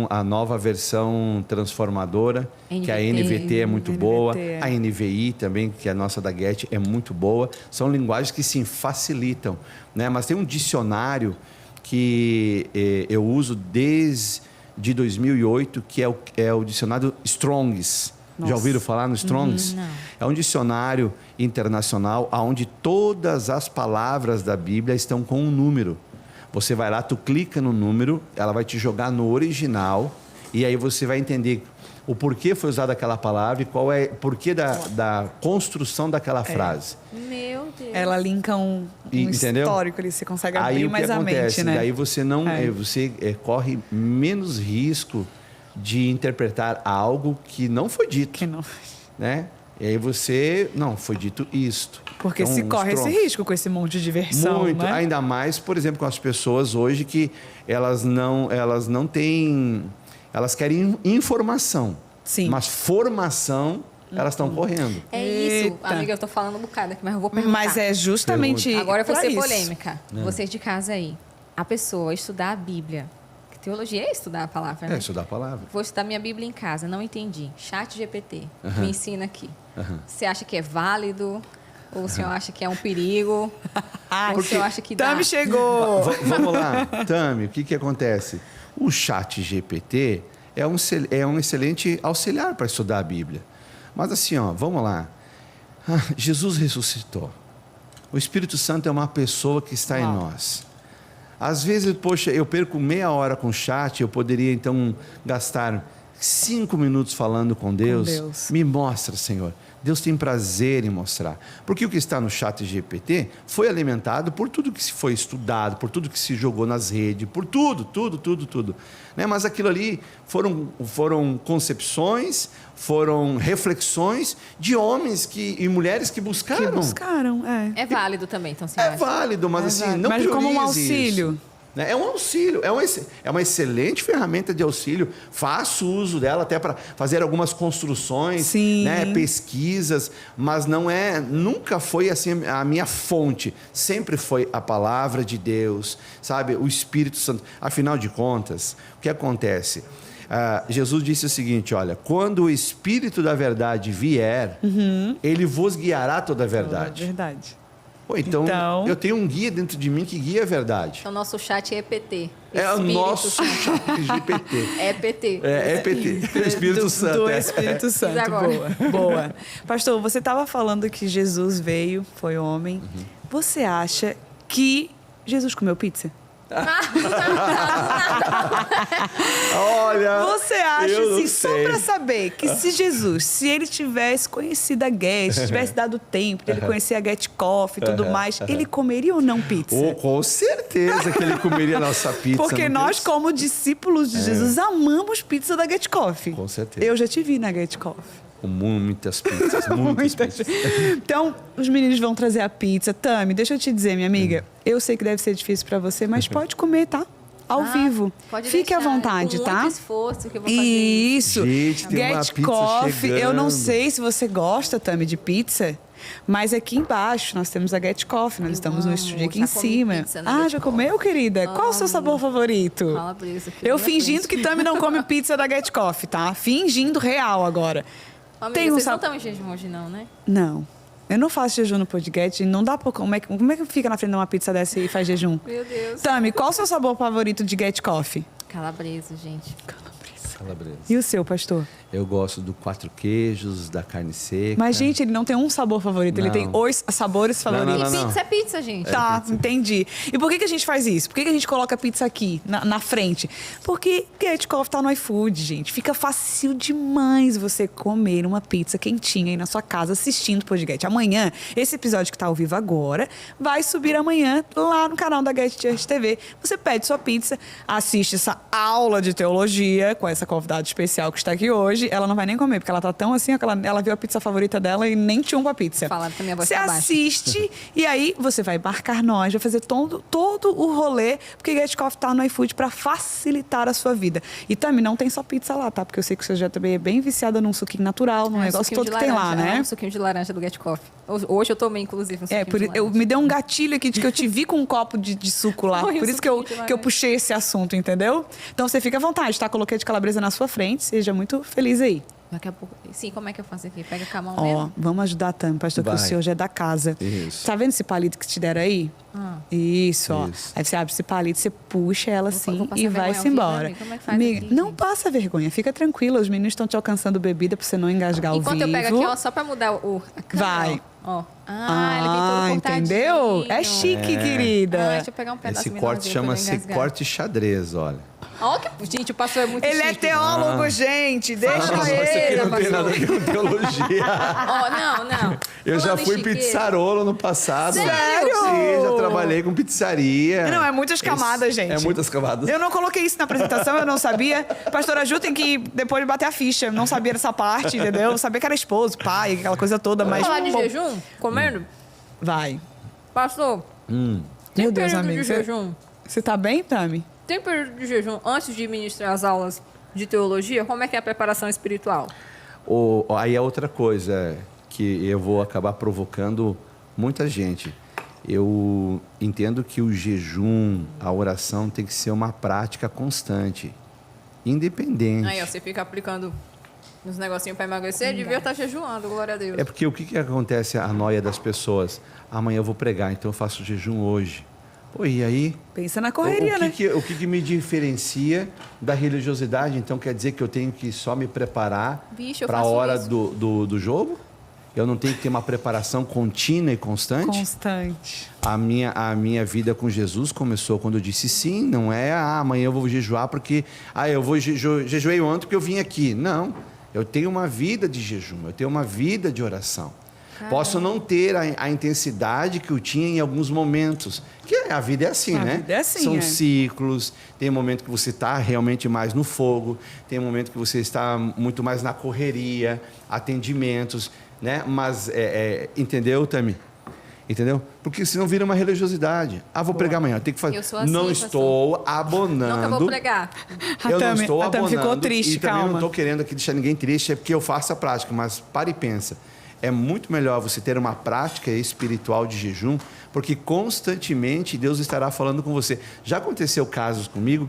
a nova versão transformadora, que a NVT é muito boa, a NVI também, que é a nossa da Get, é muito boa. São linguagens que sim, facilitam, né? Mas tem um dicionário que eu uso desde 2008, que é o dicionário Strongs. Nossa. Já ouviram falar no Strongs? Não. É um dicionário internacional onde todas as palavras da Bíblia estão com um número. Você vai lá, tu clica no número, ela vai te jogar no original e aí você vai entender o porquê foi usada aquela palavra e qual é o porquê da construção daquela frase. Meu Deus. Ela linka um histórico ali, você consegue abrir mais a mente, né? Daí você não, você corre menos risco de interpretar algo que não foi dito. Né? E aí você, não, foi dito isto. Porque se corre esse risco com esse monte de versão, muito, né? Ainda mais, por exemplo, com as pessoas hoje que elas não têm... Elas querem informação. Sim. Mas formação, elas estão correndo. É isso, amiga, eu estou falando um bocado aqui, mas eu vou perguntar. Mas é justamente agora eu vou ser isso. polêmica. Vocês de casa aí. A pessoa estudar a Bíblia. Teologia é estudar a palavra, né? É estudar a palavra. Vou estudar minha Bíblia em casa, não entendi. Chat GPT, me ensina aqui. Você acha que é válido? Ou o senhor acha que é um perigo? Ou o senhor acha que dá? Tami chegou! Vamos lá. Tami, o que acontece? O Chat GPT é um excelente auxiliar para estudar a Bíblia. Mas assim, vamos lá. Jesus ressuscitou. O Espírito Santo é uma pessoa que está em nós. Às vezes, poxa, eu perco meia hora com o chat, eu poderia então gastar 5 minutos falando com Deus. Me mostra, Senhor. Deus tem prazer em mostrar. Porque o que está no Chat GPT foi alimentado por tudo que se foi estudado, por tudo que se jogou nas redes, por tudo. Né? Mas aquilo ali foram concepções, foram reflexões de homens e mulheres que buscaram. É válido também, então você acha? É válido, mas assim, não priorize como um auxílio. Isso. É um auxílio, é uma excelente ferramenta de auxílio. Faço uso dela até para fazer algumas construções, né, pesquisas, mas nunca foi assim a minha fonte. Sempre foi a palavra de Deus, sabe? O Espírito Santo. Afinal de contas, o que acontece? Jesus disse o seguinte, olha, quando o Espírito da verdade vier, ele vos guiará toda a verdade. Verdade. Então, eu tenho um guia dentro de mim que guia a verdade. Então, o nosso chat é EPT. É o nosso chat GPT. É EPT. É EPT. Espírito Santo. Do Espírito Santo. Boa. Pastor, você estava falando que Jesus veio, foi homem. Você acha que Jesus comeu pizza? Olha, Você acha, eu não assim, só sei. pra saber, que se Jesus, se ele tivesse conhecido a Get, tivesse dado tempo de ele conhecer a Get Coffee e tudo mais, ele comeria ou não pizza? Oh, com certeza que ele comeria a nossa pizza. Porque não nós, tem- como discípulos de Jesus, amamos pizza da Get Coffee. Com certeza. Eu já te vi na Get Coffee. Com muitas pizzas, muitas pizzas. Então, os meninos vão trazer a pizza. Tami, deixa eu te dizer, minha amiga, eu sei que deve ser difícil pra você, mas pode comer, tá? Ao vivo. Pode Fique à deixar, vontade, com tá? muito esforço que eu vou fazer Isso. Gente, tem uma Get pizza Coffee. Eu não chegando. sei se você gosta, Tami, de pizza. Mas aqui embaixo nós temos a Get Coffee, nós estamos no amo, estúdio aqui já em comi cima. pizza na Get Já comeu, querida? Qual o seu sabor favorito? Calabresa, que Eu minha fingindo frente. que Tami não come pizza da Get Coffee, tá? Fingindo real agora. Amiga, Tem um vocês não sab- estão em jejum hoje não, né? Não. Eu não faço jejum no podcast, não dá pra... Como é que fica na frente de uma pizza dessa e faz jejum? Meu Deus. Tami, qual o seu sabor favorito de Get Coffee? Calabresa, gente. Calabresa. E o seu, pastor? Eu gosto do 4 queijos, da carne seca. Mas, gente, ele não tem um sabor favorito, ele Não. tem os sabores favoritos. Não. Pizza é pizza, gente. Tá, entendi. E por que a gente faz isso? Por que a gente coloca a pizza aqui, na frente? Porque Get Coffee tá no iFood, gente. Fica fácil demais você comer uma pizza quentinha aí na sua casa assistindo o podcast. Amanhã, esse episódio que tá ao vivo agora, vai subir amanhã lá no canal da Get Church TV. Você pede sua pizza, assiste essa aula de teologia com essa convidada especial que está aqui hoje. Ela não vai nem comer, porque ela tá tão assim, ó, que ela viu a pizza favorita dela e nem tinha uma pizza. Falaram que a minha voz Você tá baixa. assiste e aí você vai marcar nós, vai fazer todo o rolê, porque Get Coffee tá no iFood para facilitar a sua vida. E também não tem só pizza lá, tá? Porque eu sei que você já também é bem viciada num suquinho natural, num negócio suquinho todo de que tem lá, laranja, né? Um suquinho de laranja do Get Coffee. Hoje eu tomei, inclusive, um suquinho Por de isso, laranja. me deu um gatilho aqui de que eu te vi com um copo de suco lá. Foi um Por isso suquinho de que eu laranja. puxei esse assunto, entendeu? Então você fica à vontade, tá? Coloquei de calabresa na sua frente, seja muito feliz aí. Daqui a pouco... Sim, como é que eu faço aqui? Pega com a mão Ó, mesmo? vamos ajudar a Tami, pastor, que o Vai. senhor já é da casa. Isso. Tá vendo esse palito que te deram aí? Isso, ó. Isso. Aí você abre esse palito, você puxa ela vou assim passar e vergonha vai-se ao vivo, né, embora. amiga? Como é que faz Amiga, aqui, não gente? passa vergonha, fica tranquila. Os meninos estão te alcançando bebida pra você não engasgar o Enquanto vivo. eu pego aqui, ó, só pra mudar a câmera, Vai. Ó. ele vem todo cortadinho. entendeu? É chique, querida. Deixa eu pegar um pedaço Esse menorzinho corte pra eu não chama-se engasgar. corte xadrez, olha. Ó, gente, o pastor é muito Ele é chique. teólogo, gente. Deixa Nossa, isso aqui ele. não tem pastor. nada a ver com teologia. Ó, não. Eu já Falando em fui chiqueza. pizzarolo no passado. Sério? Sim, já trabalhei com pizzaria. Não, é muitas camadas, gente. É muitas camadas. Eu não coloquei isso na apresentação, eu não sabia. Pastora Ju tem que depois bater a ficha. Não sabia dessa parte, entendeu? Eu sabia que era esposo, pai, aquela coisa toda, mas. Vamos falar de Bom, jejum? Comendo? Vai. Pastor, tem Meu Deus, período amigo. de jejum? Você tá bem, Tami? Tem período de jejum antes de ministrar as aulas de teologia? Como é que é a preparação espiritual? Aí é outra coisa que eu vou acabar provocando muita gente. Eu entendo que o jejum, a oração tem que ser uma prática constante, independente. Aí, ó, você fica aplicando uns negocinhos pra emagrecer, devia estar jejuando, glória a Deus. É porque o que acontece a noia das pessoas? Amanhã eu vou pregar, então eu faço jejum hoje. Pô, e aí? Pensa na correria, né? O que me diferencia da religiosidade? Então quer dizer que eu tenho que só me preparar Bicho, eu para a faço hora isso. do jogo? Eu não tenho que ter uma preparação contínua e constante? Constante. A minha vida com Jesus começou quando eu disse sim, não é amanhã eu vou jejuar porque eu vou jejuei ontem porque eu vim aqui. Não, eu tenho uma vida de jejum, eu tenho uma vida de oração. Posso não ter a intensidade que eu tinha em alguns momentos. Que a vida é assim, A né? vida é assim, São é. ciclos. Tem momento que você está realmente mais no fogo. Tem momento que você está muito mais na correria, atendimentos, né? Mas, entendeu, Tami? Entendeu? Porque senão vira uma religiosidade. Vou pregar amanhã, tem que fazer. Eu sou assim, não pastor. estou abonando. Nunca vou pregar. Eu não Tami- estou a Tami abonando. ficou triste, e também calma. não estou querendo aqui deixar ninguém triste, é porque eu faço a prática. Mas para e pensa. É muito melhor você ter uma prática espiritual de jejum, porque constantemente Deus estará falando com você. Já aconteceu casos comigo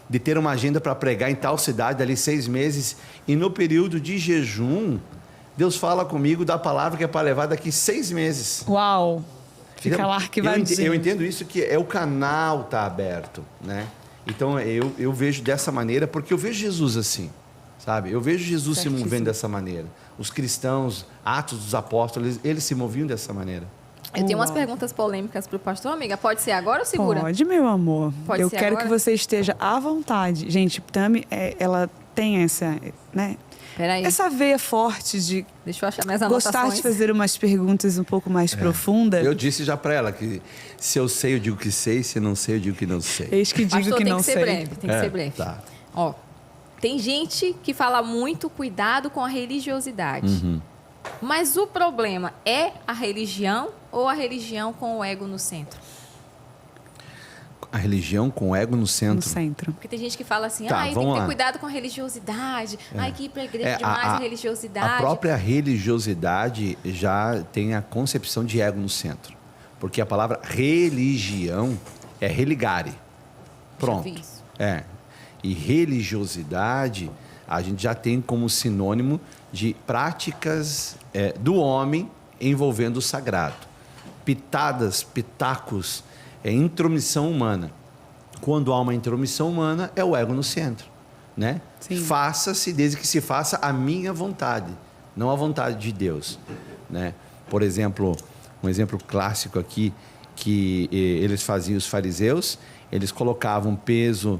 de ter uma agenda para pregar em tal cidade, ali 6 meses, e no período de jejum, Deus fala comigo da palavra que é para levar daqui 6 meses. Uau. Fica Entendeu? lá arquivadinho. Eu entendo isso, que o canal está aberto, né? Então eu vejo dessa maneira, porque eu vejo Jesus assim, sabe? Eu vejo Jesus se movendo dessa maneira. Os cristãos, Atos dos Apóstolos, eles se moviam dessa maneira. Eu tenho umas perguntas polêmicas para o pastor, amiga. Pode ser agora ou segura? Pode, meu amor. Pode Eu ser quero agora? que você esteja à vontade. Gente, Tami, ela tem essa, né? Peraí, Essa veia forte de deixa eu achar minhas gostar anotações. de fazer umas perguntas um pouco mais profundas. Eu disse já para ela que se eu sei, eu digo que sei. Se não sei, eu digo que não sei. Eis que digo Pastor, que tem não que ser sei. breve, tem que ser breve. Tá. Ó, tem gente que fala muito cuidado com a religiosidade. Mas o problema é a religião ou a religião com o ego no centro? A religião com o ego no No centro. centro. Porque tem gente que fala assim, Tá, ai, tem vamos que ter lá. cuidado com a religiosidade. Ai, que ir pra igreja É, demais a- a religiosidade. A própria religiosidade já tem a concepção de ego no centro. Porque a palavra religião é religare. Pronto. vi isso. É. E religiosidade a gente já tem como sinônimo de práticas do homem envolvendo o sagrado. Pitadas, pitacos, intromissão humana. Quando há uma intromissão humana, é o ego no centro, né? Sim. Faça-se, desde que se faça a minha vontade, não a vontade de Deus, né? Por exemplo, um exemplo clássico aqui, que eles faziam, os fariseus, eles colocavam peso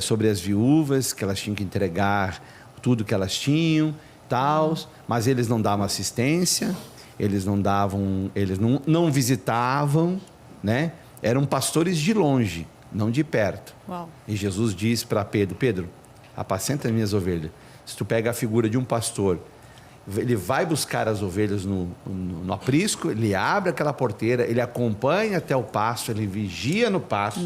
sobre as viúvas, que elas tinham que entregar tudo que elas tinham, tal, mas eles não davam assistência, eles não visitavam, né? Eram pastores de longe, não de perto. Uau. E Jesus diz para Pedro, Pedro, apacenta as minhas ovelhas. Se tu pega a figura de um pastor, ele vai buscar as ovelhas no aprisco, ele abre aquela porteira, ele acompanha até o pasto, ele vigia no pasto,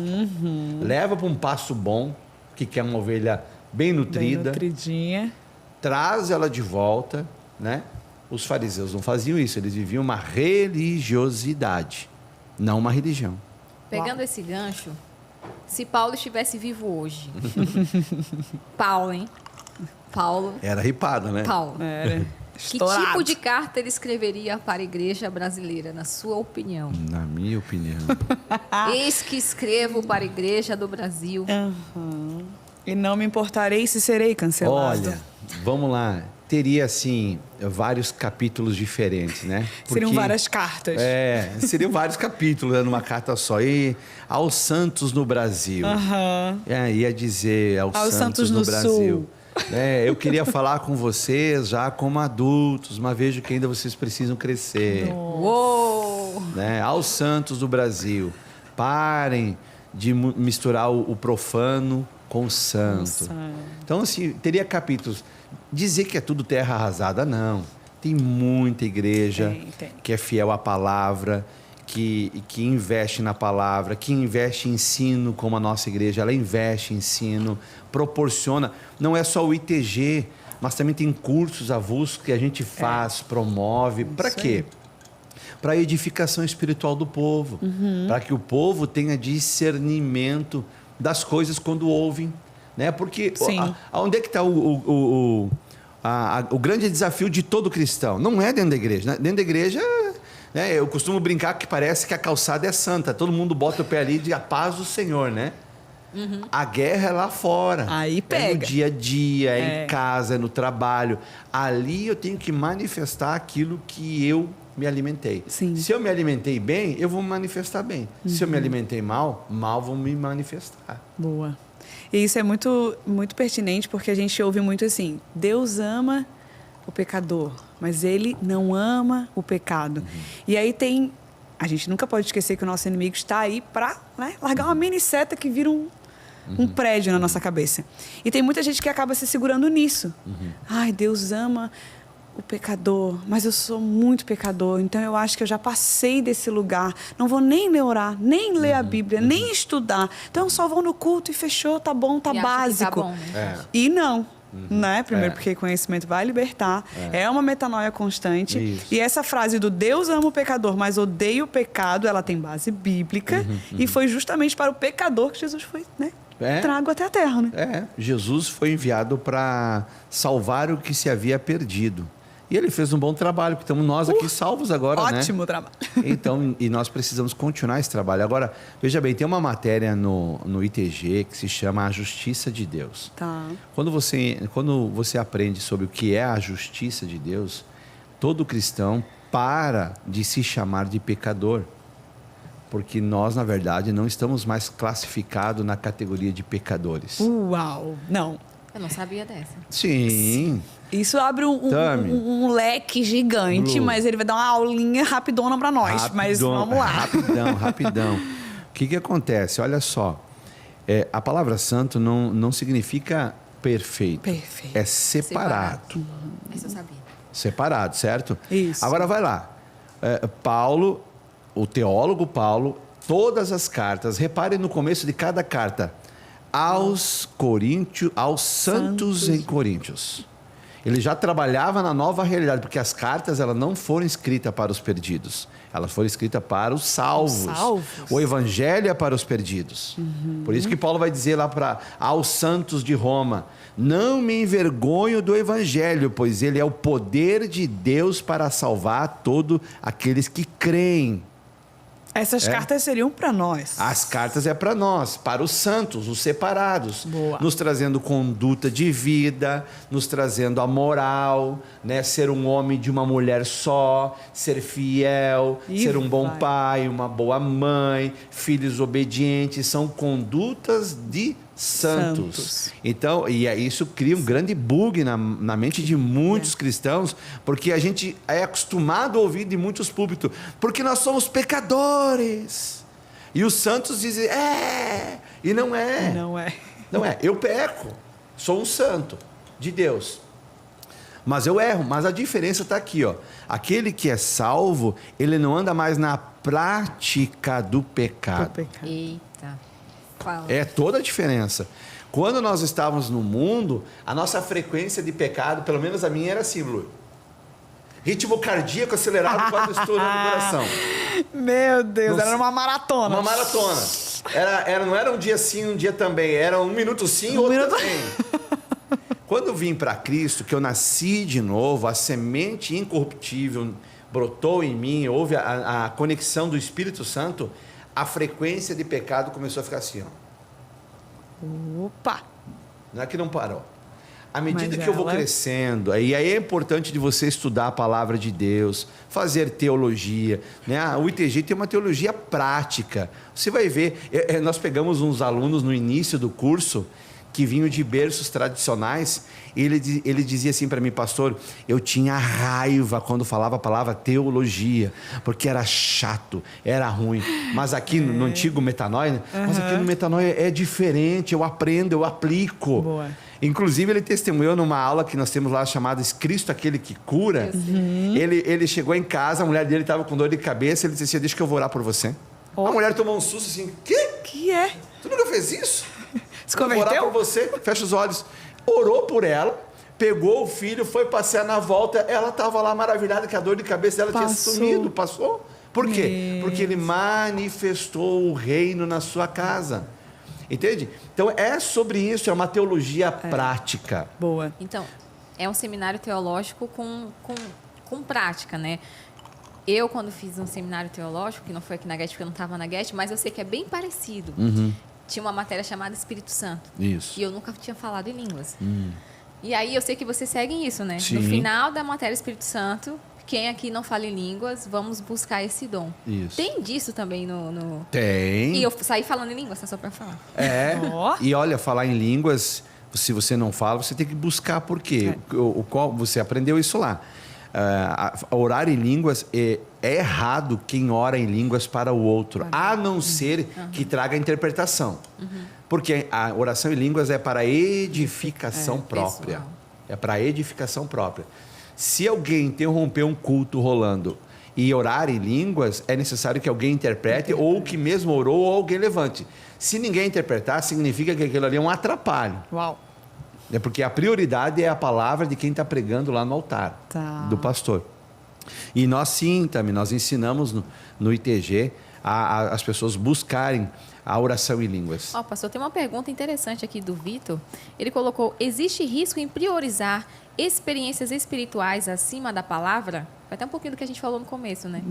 leva para um pasto bom, que quer uma ovelha bem Bem nutrida, nutridinha. traz ela de volta, né? Os fariseus não faziam isso, eles viviam uma religiosidade, não uma religião. Pegando esse gancho, se Paulo estivesse vivo hoje. Paulo, hein? Paulo. Era ripada, né? Paulo. Era Que estourado. tipo de carta ele escreveria para a igreja brasileira, na sua opinião? Na minha opinião. Eis que escrevo para a igreja do Brasil. Aham. E não me importarei se serei cancelado. Olha, vamos lá. Teria, assim, vários capítulos diferentes, né? Seriam várias cartas. Seriam vários capítulos, né, numa carta só. E aos santos no Brasil. Aham. Ia dizer aos santos no Brasil. Eu queria falar com vocês já como adultos, mas vejo que ainda vocês precisam crescer. Uou! Né? Aos santos do Brasil, parem de misturar o profano com o santo. Então, assim, teria capítulos. Dizer que é tudo terra arrasada, não. Tem muita igreja Tem. que é fiel à palavra, que investe na palavra, que investe em ensino, como a nossa igreja, ela investe em ensino, proporciona. Não é só o ITG, mas também tem cursos avulsos que a gente faz, promove. Para quê? Para a edificação espiritual do povo, para que o povo tenha discernimento das coisas quando ouvem, né? Porque onde é que está o grande desafio de todo cristão? Não é dentro da igreja, né? Dentro da igreja, né, eu costumo brincar que parece que a calçada é santa, todo mundo bota o pé ali e diz a paz do Senhor, né? A guerra é lá fora. Aí pega. É no dia a dia, é em casa, é no trabalho. Ali eu tenho que manifestar aquilo que eu me alimentei. Sim. Se eu me alimentei bem, eu vou me manifestar bem. Se eu me alimentei mal, mal vou me manifestar. Boa. E isso é muito, muito pertinente, porque a gente ouve muito assim, Deus ama o pecador, mas Ele não ama o pecado. E aí a gente nunca pode esquecer que o nosso inimigo está aí para, né, largar uma mini seta que vira um prédio na nossa cabeça. E tem muita gente que acaba se segurando nisso. Ai, Deus ama o pecador, mas eu sou muito pecador, então eu acho que eu já passei desse lugar, não vou nem orar, nem ler a Bíblia, nem estudar, então eu só vou no culto e fechou, tá bom, tá E acha que básico. tá bom, né? E não, né? Primeiro porque conhecimento vai libertar, é uma metanoia constante. Isso. E essa frase do Deus ama o pecador, mas odeia o pecado, ela tem base bíblica e foi justamente para o pecador que Jesus foi, né? Trago até a terra, né? Jesus foi enviado para salvar o que se havia perdido. E ele fez um bom trabalho, porque estamos nós aqui salvos agora, né? Ótimo trabalho. Então, e nós precisamos continuar esse trabalho. Agora, veja bem, tem uma matéria no ITG que se chama A Justiça de Deus. Tá. Quando você aprende sobre o que é a justiça de Deus, todo cristão para de se chamar de pecador. Porque nós, na verdade, não estamos mais classificados na categoria de pecadores. Uau! Não. Eu não sabia dessa. Sim. Isso abre um leque gigante, Blue. Mas ele vai dar uma aulinha rapidona para nós. Mas vamos lá. Rapidão. O que acontece? Olha só. A palavra santo não significa perfeito. Perfeito. É separado. Isso eu sabia. Separado, certo? Isso. Agora vai lá. Paulo, o teólogo Paulo, todas as cartas, reparem no começo de cada carta, aos Coríntios, aos santos em Coríntios. Ele já trabalhava na nova realidade, porque as cartas elas não foram escritas para os perdidos, elas foram escritas para os salvos. O evangelho é para os perdidos. Por isso que Paulo vai dizer lá aos santos de Roma: não me envergonho do evangelho, pois ele é o poder de Deus para salvar todos aqueles que creem. Essas cartas seriam para nós. As cartas é para nós, para os santos, os separados. Boa. Nos trazendo conduta de vida, nos trazendo a moral, né? Ser um homem de uma mulher só, ser fiel, ser um bom pai, uma boa mãe, filhos obedientes, são condutas de santos. Então, isso cria um grande bug na mente de muitos cristãos, porque a gente é acostumado a ouvir de muitos púlpitos, porque nós somos pecadores. E os santos dizem, e não é. Não é. Eu peco, sou um santo de Deus. Mas eu erro, mas a diferença está aqui, ó. Aquele que é salvo, ele não anda mais na prática do pecado. Eita. Fala. É toda a diferença. Quando nós estávamos no mundo, a nossa frequência de pecado, pelo menos a minha, era assim, Lu. Ritmo cardíaco acelerado, quase estourando o coração. Meu Deus, era uma maratona. Uma maratona. Não era um dia sim, um dia também. Era um minuto sim, outro também. Quando eu vim para Cristo, que eu nasci de novo, a semente incorruptível brotou em mim, houve a conexão do Espírito Santo, a frequência de pecado começou a ficar assim, ó. Opa! Não é que não parou. À medida que eu vou crescendo, e aí é importante de você estudar a palavra de Deus, fazer teologia, né? O ITG tem uma teologia prática. Você vai ver, nós pegamos uns alunos no início do curso que vinham de berços tradicionais, e ele dizia assim para mim, pastor, eu tinha raiva quando falava a palavra teologia, porque era chato, era ruim, mas aqui no antigo Metanoia, mas aqui no Metanoia é diferente, eu aprendo, eu aplico. Boa. Inclusive ele testemunhou numa aula que nós temos lá chamada Cristo aquele que cura. Ele chegou em casa, a mulher dele estava com dor de cabeça, ele disse assim, deixa que eu vou orar por você. A mulher tomou um susto assim, que é? Tu nunca fez isso? Se converteu? Vou orar por você, fecha os olhos. Orou por ela, pegou o filho, foi passear na volta, ela estava lá maravilhada que a dor de cabeça dela tinha sumido, passou. Por quê? Porque ele manifestou o reino na sua casa. Entende? Então é sobre isso, é uma teologia prática. Boa. Então, é um seminário teológico com prática, né? Eu, quando fiz um seminário teológico, que não foi aqui na GET, porque eu não estava na GET, mas eu sei que é bem parecido. Tinha uma matéria chamada Espírito Santo. Isso. E eu nunca tinha falado em línguas. E aí eu sei que vocês seguem isso, né? Sim. No final da matéria Espírito Santo, quem aqui não fala em línguas, vamos buscar esse dom. Isso. Tem disso também no... Tem. E eu saí falando em línguas, só para falar. E olha, falar em línguas, se você não fala, você tem que buscar por quê. Você aprendeu isso lá. Orar em línguas é errado quem ora em línguas para o outro, a não ser que traga interpretação. Porque a oração em línguas é para edificação própria. Pessoal. É para edificação própria. Se alguém interromper um culto rolando e orar em línguas, é necessário que alguém interprete, ou que mesmo orou, ou alguém levante. Se ninguém interpretar, significa que aquilo ali é um atrapalho. Uau. É porque a prioridade é a palavra de quem está pregando lá no altar, do pastor. E nós sim, também, nós ensinamos no ITG as pessoas buscarem a oração em línguas. Pastor, tem uma pergunta interessante aqui do Vitor. Ele colocou, existe risco em priorizar experiências espirituais acima da palavra? Vai até um pouquinho do que a gente falou no começo, né?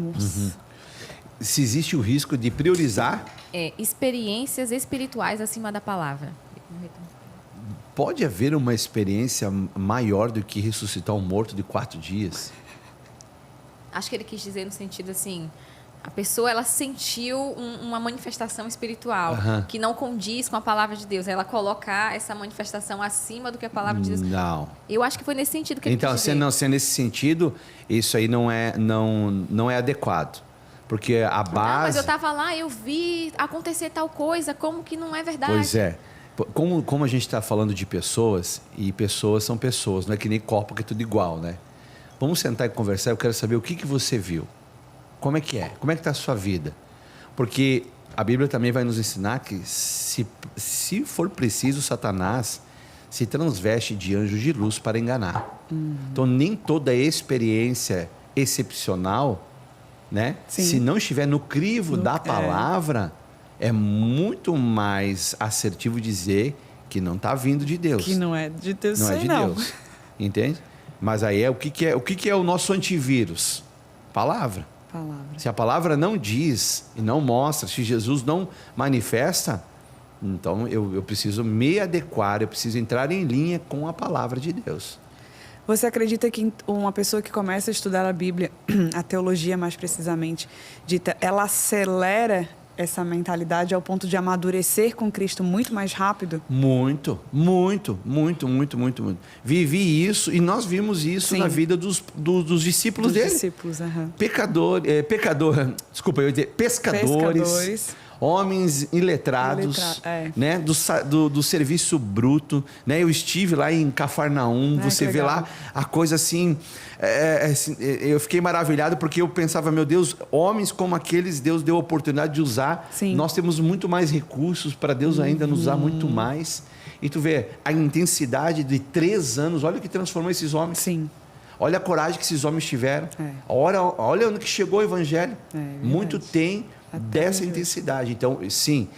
Se existe o risco de priorizar... experiências espirituais acima da palavra. Pode haver uma experiência maior do que ressuscitar um morto de 4 dias? Acho que ele quis dizer no sentido assim, a pessoa ela sentiu uma manifestação espiritual que não condiz com a palavra de Deus. Ela colocar essa manifestação acima do que a palavra de Deus. Não. Eu acho que foi nesse sentido que ele então, quis dizer. Se é nesse sentido, isso aí não é adequado. Porque a base... Não, mas eu estava lá, eu vi acontecer tal coisa, como que não é verdade? Pois é. Como a gente está falando de pessoas, e pessoas são pessoas, não é que nem corpo que é tudo igual, né? Vamos sentar e conversar, eu quero saber o que você viu. Como é que é? Como é que está a sua vida? Porque a Bíblia também vai nos ensinar que se for preciso, Satanás se transveste de anjo de luz para enganar. Então, nem toda experiência excepcional, né? Se não estiver no crivo da palavra, é muito mais assertivo dizer que não está vindo de Deus. Que não é de Deus, não é de Deus. Entende? Mas aí o que é o nosso antivírus? Palavra. Se a palavra não diz e não mostra, se Jesus não manifesta, então eu preciso me adequar, eu preciso entrar em linha com a palavra de Deus. Você acredita que uma pessoa que começa a estudar a Bíblia, a teologia mais precisamente dita, ela acelera essa mentalidade ao ponto de amadurecer com Cristo muito mais rápido? Muito. Vivi isso e nós vimos isso na vida dos discípulos dele. Pescadores. Homens iletrados, né? do serviço bruto, né? Eu estive lá em Cafarnaum, você vê lá a coisa assim, eu fiquei maravilhado porque eu pensava, meu Deus, homens como aqueles Deus deu a oportunidade de usar. Sim. Nós temos muito mais recursos para Deus ainda nos usar muito mais. E tu vê a intensidade de 3 anos, olha o que transformou esses homens. Sim. Olha a coragem que esses homens tiveram. Olha onde que chegou o evangelho. Muito tem dessa intensidade. Então, sim,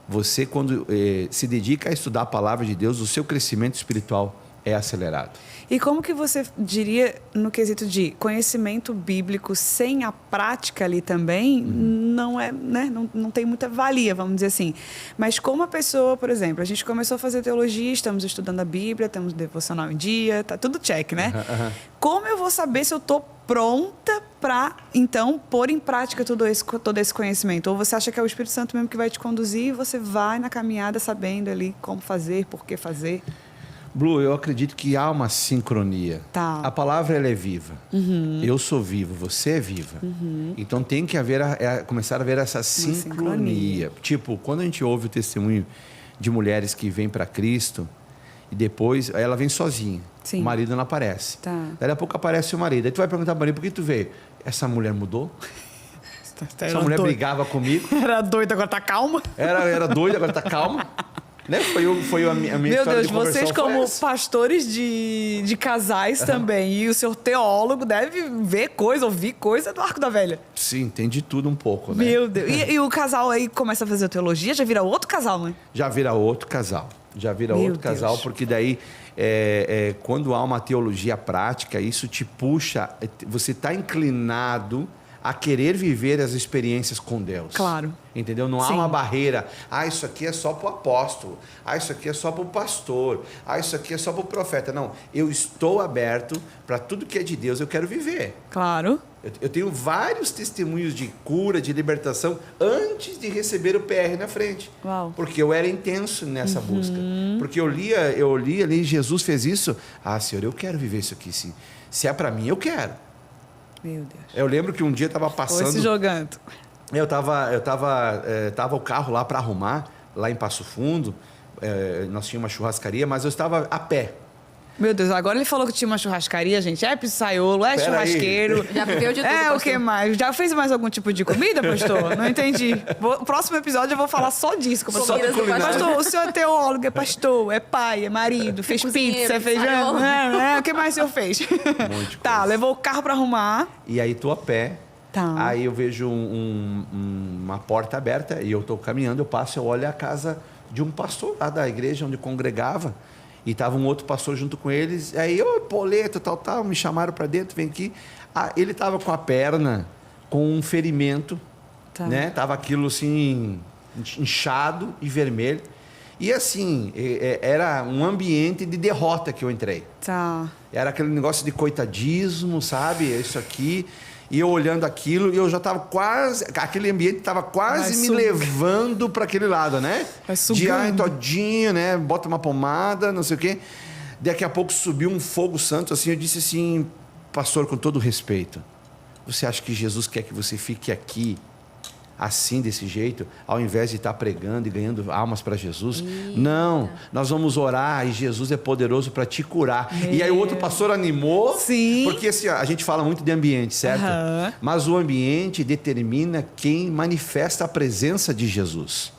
você quando se dedica a estudar a palavra de Deus, o seu crescimento espiritual é acelerado. E como que você diria no quesito de conhecimento bíblico sem a prática ali também, não é, né? Não tem muita valia, vamos dizer assim. Mas como a pessoa, por exemplo, a gente começou a fazer teologia, estamos estudando a Bíblia, temos devocional em dia, tá tudo check, né? Como eu vou saber se eu estou pronta para, então, pôr em prática todo esse conhecimento? Ou você acha que é o Espírito Santo mesmo que vai te conduzir e você vai na caminhada sabendo ali como fazer, por que fazer? Blue, eu acredito que há uma sincronia. A palavra ela é viva. Eu sou vivo, você é viva. Então tem que haver começar a haver essa sincronia. Tipo, quando a gente ouve o testemunho de mulheres que vêm para Cristo e depois ela vem sozinha. Sim. O marido não aparece. Daí a pouco aparece o marido. Aí tu vai perguntar para o marido, por que tu veio? Essa mulher mudou? Essa mulher brigava comigo. Era doida, agora tá calma. Era doida, agora tá calma. Né? Foi a minha Meu história Deus, de conversão. vocês como pastores de casais também, e o seu teólogo deve ver coisa, ouvir coisa do Arco da Velha. Sim, tem de tudo um pouco, né? Meu Deus. E o casal aí começa a fazer teologia, já vira outro casal, né? Já vira outro casal. Porque daí, quando há uma teologia prática, isso te puxa, você está inclinado a querer viver as experiências com Deus. Claro. Entendeu? Não há uma barreira. Isso aqui é só para o apóstolo. Isso aqui é só para o pastor. Isso aqui é só para o profeta. Não, eu estou aberto para tudo que é de Deus, eu quero viver. Claro. Eu tenho vários testemunhos de cura, de libertação, antes de receber o PR na frente. Uau. Porque eu era intenso nessa busca. Porque eu li ali, Jesus fez isso. Senhor, eu quero viver isso aqui, sim. Se é para mim, eu quero. Meu Deus. Eu lembro que um dia eu estava passando... Foi se jogando. Tava o carro lá para arrumar, lá em Passo Fundo. Nós tínhamos uma churrascaria, mas eu estava a pé. Meu Deus, agora ele falou que tinha uma churrascaria, gente. É pizzaiolo, é churrasqueiro. Já viveu de tudo, pastor. O que mais? Já fez mais algum tipo de comida, pastor? Não entendi. Próximo episódio eu vou falar só disso. Pastor, o senhor é teólogo, é pastor, é pai, é marido, fez pizza, fez... O que mais o senhor fez? Levou o carro para arrumar. E aí tô a pé. Aí eu vejo uma porta aberta e eu estou caminhando, eu passo, eu olho a casa de um pastor lá da igreja onde congregava. E estava um outro pastor junto com eles. Aí, Poleto, tal, me chamaram para dentro, vem aqui. Ele estava com a perna, com um ferimento, né? Tava aquilo assim, inchado e vermelho. E assim, era um ambiente de derrota que eu entrei. Era aquele negócio de coitadismo, sabe? Isso aqui. E eu olhando aquilo, e eu já estava quase... Aquele ambiente estava quase me levando para aquele lado, né? De todinho, né? Bota uma pomada, não sei o quê. Daqui a pouco subiu um fogo santo, assim. Eu disse assim, pastor, com todo respeito, você acha que Jesus quer que você fique aqui assim, desse jeito, ao invés de estar pregando e ganhando almas para Jesus? Não, nós vamos orar e Jesus é poderoso para te curar. E aí o outro pastor animou. Sim. Porque assim, a gente fala muito de ambiente, certo? Mas o ambiente determina quem manifesta a presença de Jesus.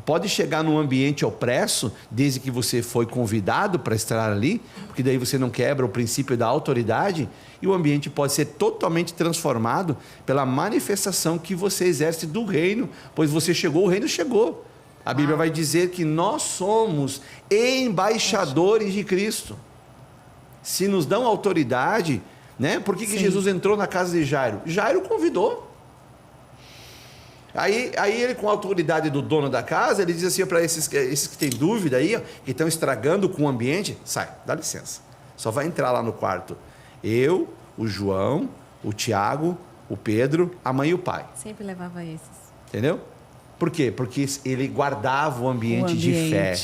Pode chegar num ambiente opresso, desde que você foi convidado para estar ali, porque daí você não quebra o princípio da autoridade, e o ambiente pode ser totalmente transformado pela manifestação que você exerce do reino, pois você chegou, o reino chegou. A Bíblia vai dizer que nós somos embaixadores de Cristo. Se nos dão autoridade, né? Por que Jesus entrou na casa de Jairo? Jairo convidou. Aí ele, com a autoridade do dono da casa, ele diz assim para esses que têm dúvida aí, ó, que estão estragando com o ambiente: sai, dá licença, só vai entrar lá no quarto eu, o João, o Tiago, o Pedro, a mãe e o pai. Sempre levava esses. Entendeu? Por quê? Porque ele guardava o ambiente de fé.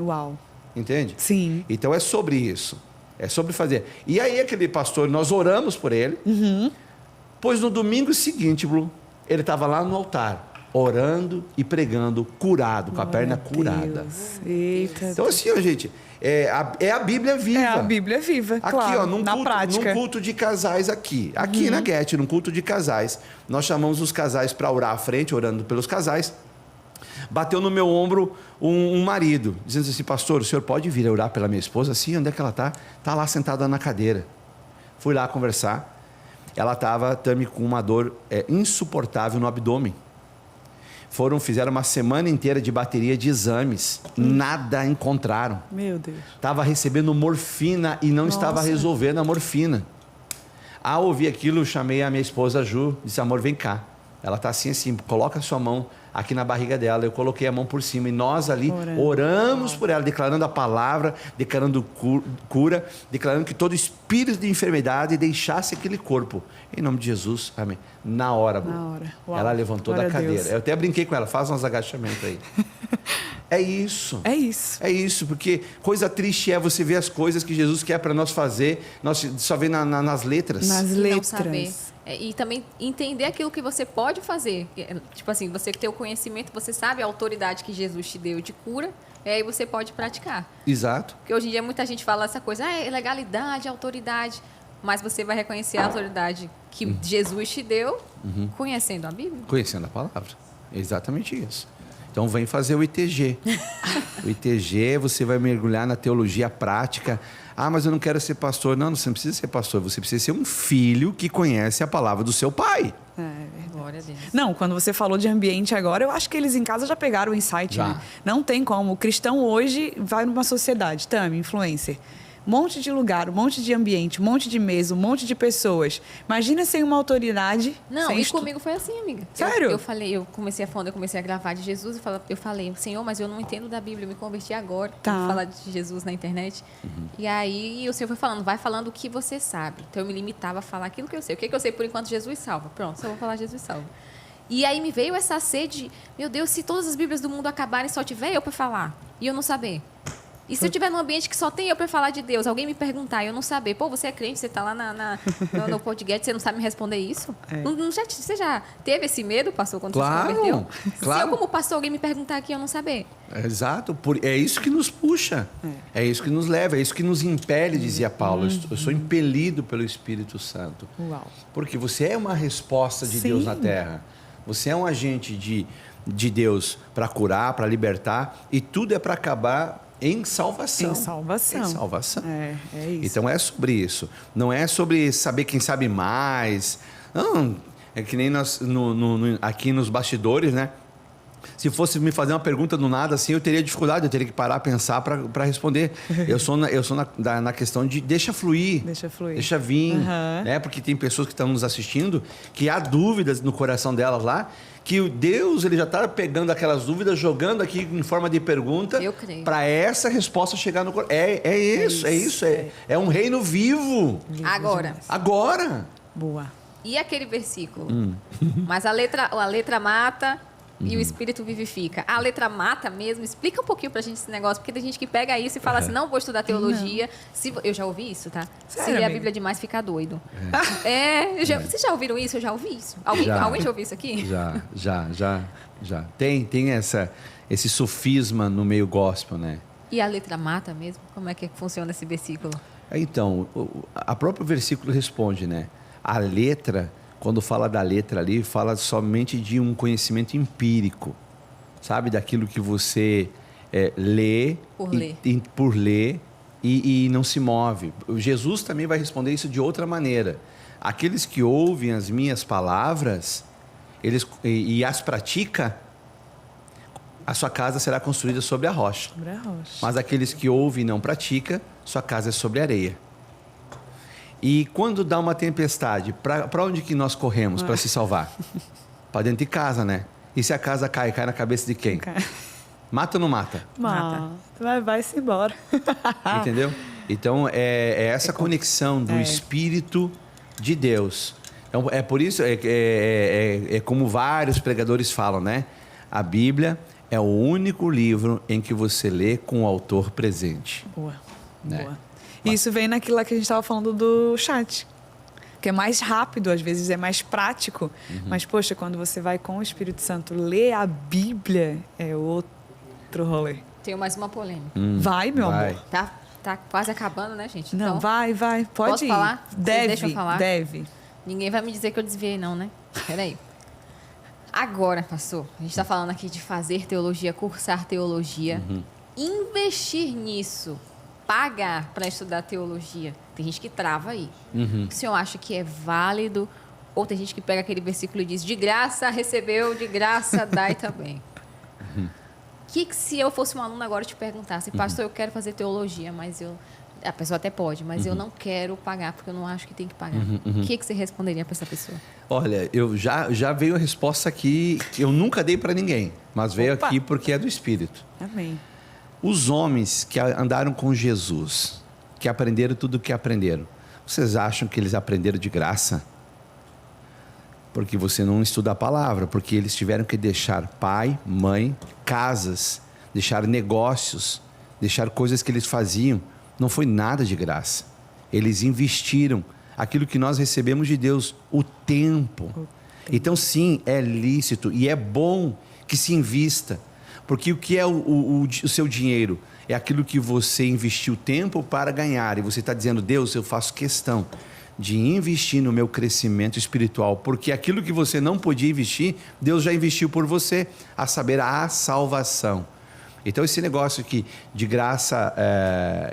Uau. Entende? Sim. Então é sobre isso, é sobre fazer. E aí aquele pastor, nós oramos por ele, pois no domingo seguinte, Blue, ele estava lá no altar, orando e pregando, curado, com a perna curada. Eita. Então assim, ó, gente, é a Bíblia viva. É a Bíblia viva, aqui, claro, ó, na prática. Num culto de casais aqui na Get, num culto de casais, nós chamamos os casais para orar à frente, orando pelos casais. Bateu no meu ombro um marido, dizendo assim: pastor, o senhor pode vir orar pela minha esposa? Sim, onde é que ela está? Está lá sentada na cadeira. Fui lá conversar. Ela estava também com uma dor insuportável no abdômen. Fizeram uma semana inteira de bateria de exames. Nada encontraram. Meu Deus. Estava recebendo morfina e não estava resolvendo a morfina. Ao ouvir aquilo, eu chamei a minha esposa Ju, disse: amor, vem cá. Ela está assim, coloca a sua mão aqui na barriga dela. Eu coloquei a mão por cima e nós ali oramos por ela, declarando a palavra, declarando cura, declarando que todo espírito de enfermidade deixasse aquele corpo. Em nome de Jesus, amém. Na hora. Ela levantou da cadeira. Eu até brinquei com ela: faz uns agachamentos aí. É isso. É isso. É isso, porque coisa triste é você ver as coisas que Jesus quer para nós fazer, nós só vê nas letras. Nas letras. Não saber. E também entender aquilo que você pode fazer. Tipo assim, você que tem o conhecimento, você sabe a autoridade que Jesus te deu de cura, e aí você pode praticar. Exato. Porque hoje em dia muita gente fala essa coisa: legalidade, autoridade. Mas você vai reconhecer a autoridade que Jesus te deu conhecendo a Bíblia. Conhecendo a palavra. É exatamente isso. Então vem fazer o ITG. O ITG, você vai mergulhar na teologia prática. Ah, mas eu não quero ser pastor. Não, você não precisa ser pastor. Você precisa ser um filho que conhece a palavra do seu pai. Glória a Deus. Não, quando você falou de ambiente agora, eu acho que eles em casa já pegaram o insight, né? Não tem como. O cristão hoje vai numa sociedade, Tami, influencer. Um monte de lugar, um monte de ambiente, um monte de mesa, um monte de pessoas. Imagina sem uma autoridade. Não, e comigo foi assim, amiga. Sério? Eu comecei a gravar de Jesus, eu falei: Senhor, mas eu não entendo da Bíblia, eu me converti agora. Tá. Falar de Jesus na internet. E aí o Senhor foi falando: vai falando o que você sabe. Então eu me limitava a falar aquilo que eu sei. O que eu sei por enquanto? Jesus salva. Pronto, só vou falar Jesus salva. E aí me veio essa sede: meu Deus, se todas as Bíblias do mundo acabarem, só tiver eu para falar e eu não saber. E se eu estiver num ambiente que só tem eu para falar de Deus, alguém me perguntar e eu não saber: pô, você é crente, você está lá no podcast, você não sabe me responder isso? Você já teve esse medo, pastor, quando você se converteu? Claro. Se eu, como pastor, alguém me perguntar aqui e eu não saber? Exato. É isso que nos puxa. É isso que nos leva, é isso que nos impele, dizia Paulo. Eu sou impelido pelo Espírito Santo. Uau. Porque você é uma resposta de Deus na terra. Você é um agente de Deus para curar, para libertar, e tudo é para acabar em salvação. Em salvação. Em salvação. É isso. Então é sobre isso. Não é sobre saber quem sabe mais. Não, é que nem nós aqui nos bastidores, né? Se fosse me fazer uma pergunta do nada assim, eu teria dificuldade, eu teria que parar, pensar para responder. Eu sou na questão de deixa fluir. Deixa vir. Né? Porque tem pessoas que estão nos assistindo que há dúvidas no coração delas lá, que o Deus ele já está pegando aquelas dúvidas, jogando aqui em forma de pergunta para essa resposta chegar no coração. É isso. É um reino vivo. Agora. Boa. e aquele versículo. Mas a letra mata e o espírito vivifica. A letra mata mesmo? Explica um pouquinho pra gente esse negócio, porque tem gente que pega isso e fala assim, não vou estudar teologia. Eu já ouvi isso, tá? Sério, se ler a amiga? Bíblia demais, fica doido. Vocês já ouviram isso? Eu já ouvi isso. Alguém já ouviu isso aqui? Já. Tem esse sofisma no meio gospel, né? E a letra mata mesmo? Como é que funciona esse versículo? Então, a próprio versículo responde, né? A letra, quando fala da letra ali, fala somente de um conhecimento empírico, sabe? Daquilo que você lê por ler e não se move. Jesus também vai responder isso de outra maneira. Aqueles que ouvem as minhas palavras e as praticam, a sua casa será construída sobre a rocha. Sobre a rocha. Mas aqueles que ouvem e não praticam, sua casa é sobre areia. E quando dá uma tempestade, para onde que nós corremos para se salvar? Para dentro de casa, né? E se a casa cai na cabeça de quem? Mata ou não mata? Mata. Vai-se embora. Entendeu? Então, é essa conexão do Espírito de Deus. Então, é por isso, como vários pregadores falam, né? A Bíblia é o único livro em que você lê com o autor presente. Boa. Né? Boa. E isso vem naquilo lá que a gente estava falando do chat. Que é mais rápido, às vezes é mais prático. Mas, poxa, quando você vai com o Espírito Santo ler a Bíblia, é outro rolê. Tenho mais uma polêmica. Vai, meu amor. Tá quase acabando, né, gente? Não, Então, vai. Pode posso ir. falar? Vocês Deve, deixam eu falar? deve. Ninguém vai me dizer que eu desviei, não, né? Peraí. Agora, pastor, a gente está falando aqui de fazer teologia, cursar teologia, investir nisso, pagar para estudar teologia. Tem gente que trava aí. O senhor acha que é válido? Ou tem gente que pega aquele versículo e diz, de graça recebeu, de graça dai também. Que se eu fosse um aluno agora e te perguntasse, pastor, eu quero fazer teologia, mas a pessoa até pode, mas eu não quero pagar, porque eu não acho que tem que pagar. O que você responderia para essa pessoa? Olha, eu já veio a resposta aqui que eu nunca dei para ninguém, mas veio aqui porque é do Espírito. Amém. Os homens que andaram com Jesus, que aprenderam tudo o que aprenderam, vocês acham que eles aprenderam de graça? Porque você não estuda a palavra, porque eles tiveram que deixar pai, mãe, casas, deixar negócios, deixar coisas que eles faziam. Não foi nada de graça. Eles investiram aquilo que nós recebemos de Deus, o tempo. Então, sim, é lícito e é bom que se invista. Porque o que é o seu dinheiro? É aquilo que você investiu tempo para ganhar. E você está dizendo, Deus, eu faço questão de investir no meu crescimento espiritual. Porque aquilo que você não podia investir, Deus já investiu por você, a saber, a salvação. Então, esse negócio que de graça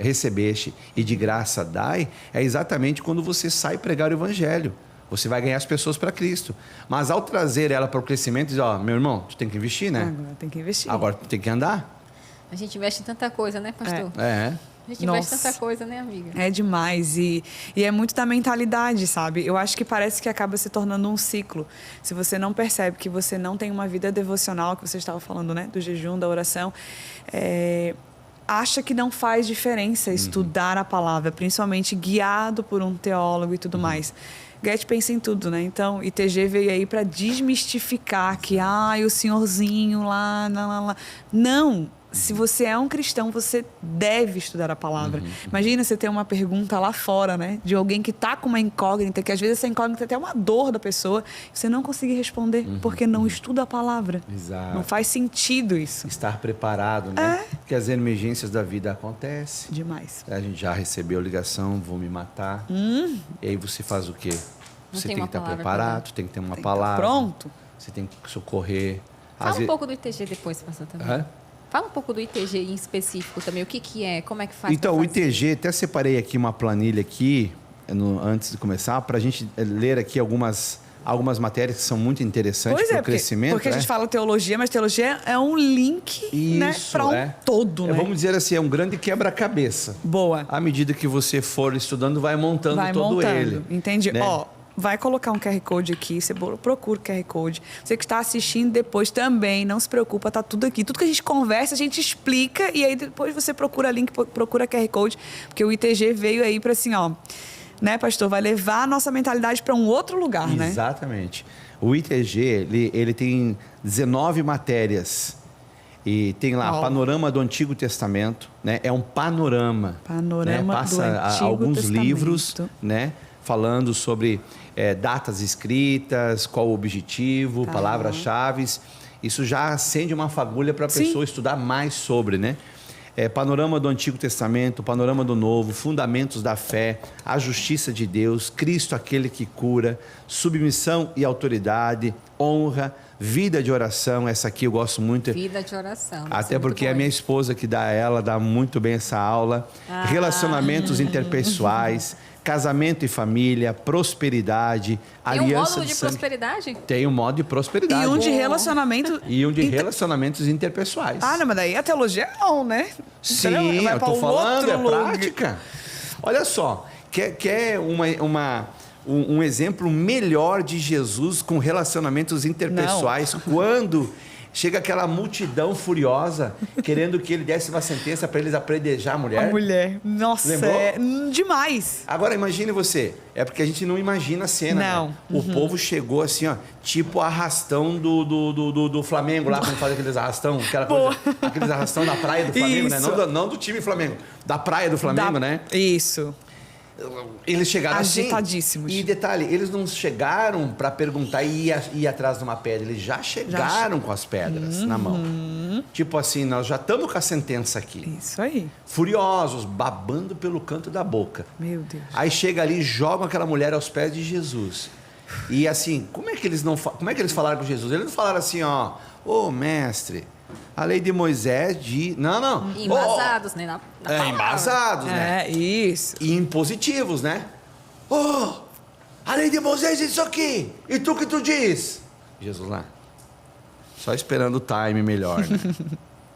recebeste e de graça dai, é exatamente quando você sai pregar o evangelho. Você vai ganhar as pessoas para Cristo. Mas ao trazer ela para o crescimento, diz, meu irmão, tu tem que investir, né? Agora tem que investir. Agora tu tem que andar. A gente investe em tanta coisa, né, pastor? É. A gente investe em tanta coisa, né, amiga? É demais. E é muito da mentalidade, sabe? Eu acho que parece que acaba se tornando um ciclo. Se você não percebe que você não tem uma vida devocional, que você estava falando, né? Do jejum, da oração, acha que não faz diferença estudar a palavra, principalmente guiado por um teólogo e tudo mais. Goethe pensa em tudo, né? Então, ITG veio aí para desmistificar que, o senhorzinho lá. Não! Se você é um cristão, você deve estudar a palavra. Imagina você ter uma pergunta lá fora, né? De alguém que está com uma incógnita, que às vezes essa incógnita é até uma dor da pessoa, e você não conseguir responder, porque não estuda a palavra. Exato. Não faz sentido isso. Estar preparado, né? Porque as emergências da vida acontecem. Demais. A gente já recebeu a ligação, vou me matar. E aí você faz o quê? Você tem que estar preparado, tem que ter uma palavra. Pronto. Você tem que socorrer. Fala um pouco do ITG depois, pastor, também. Fala um pouco do ITG em específico também. O que é? Como é que faz? Então, o ITG, até separei aqui uma planilha aqui, antes de começar, para a gente ler aqui algumas matérias que são muito interessantes para o crescimento. Porque a gente fala teologia, mas teologia é um link para um todo. Né? Vamos dizer assim, é um grande quebra-cabeça. Boa. À medida que você for estudando, vai montando todo ele. Entendi. Né? Vai colocar um QR Code aqui, você procura o QR Code. Você que está assistindo depois também, não se preocupa, tá tudo aqui. Tudo que a gente conversa, a gente explica e aí depois você procura link, procura QR Code, porque o ITG veio aí para assim, né, pastor, vai levar a nossa mentalidade para um outro lugar, né? Exatamente. O ITG, ele tem 19 matérias. E tem lá panorama do Antigo Testamento, né? É um panorama. Panorama, né? Passa do Antigo alguns Testamento. livros, né? Falando sobre datas escritas, qual o objetivo, palavras-chave. Isso já acende uma fagulha para a pessoa estudar mais sobre, né? Panorama do Antigo Testamento, panorama do Novo, fundamentos da fé, a justiça de Deus, Cristo aquele que cura, submissão e autoridade, honra, vida de oração. Essa aqui eu gosto muito. Vida de oração. Até porque a minha esposa que dá muito bem essa aula. Relacionamentos interpessoais, casamento e família, prosperidade, aliança Tem um módulo de sangue. prosperidade? Tem um módulo de prosperidade. E um de relacionamento. E um de relacionamentos interpessoais. Ah, não, mas daí a teologia não, né? Sim, Vai eu pra tô um falando, outro é lugar. prática. Olha só, quer um exemplo melhor de Jesus com relacionamentos interpessoais quando chega aquela multidão furiosa querendo que ele desse uma sentença para eles apedrejar a mulher? A mulher. Nossa, Lembrou? Demais. Agora imagine você, é porque a gente não imagina a cena, Não. né? O povo chegou assim, ó, tipo arrastão do Flamengo lá, quando faz aqueles arrastão, aqueles arrastão da praia do Flamengo, né? Isso. Não do time Flamengo, da praia do Flamengo, né? Isso. Eles chegaram Agitadíssimos. assim. E detalhe, eles não chegaram para perguntar e ir atrás de uma pedra. Eles já chegaram com as pedras na mão. Tipo assim, nós já estamos com a sentença aqui. Isso aí. Furiosos, babando pelo canto da boca. Meu Deus. Aí chega ali e jogam aquela mulher aos pés de Jesus. E assim, como é que eles falaram com Jesus? Eles não falaram assim, ó, ô mestre, a lei de Moisés diz... Não. Embasados, né? Na palavra. Embasados, né? Isso. E impositivos, né? A lei de Moisés diz isso aqui. E tu que tu diz? Jesus lá. Só esperando o time melhor, né?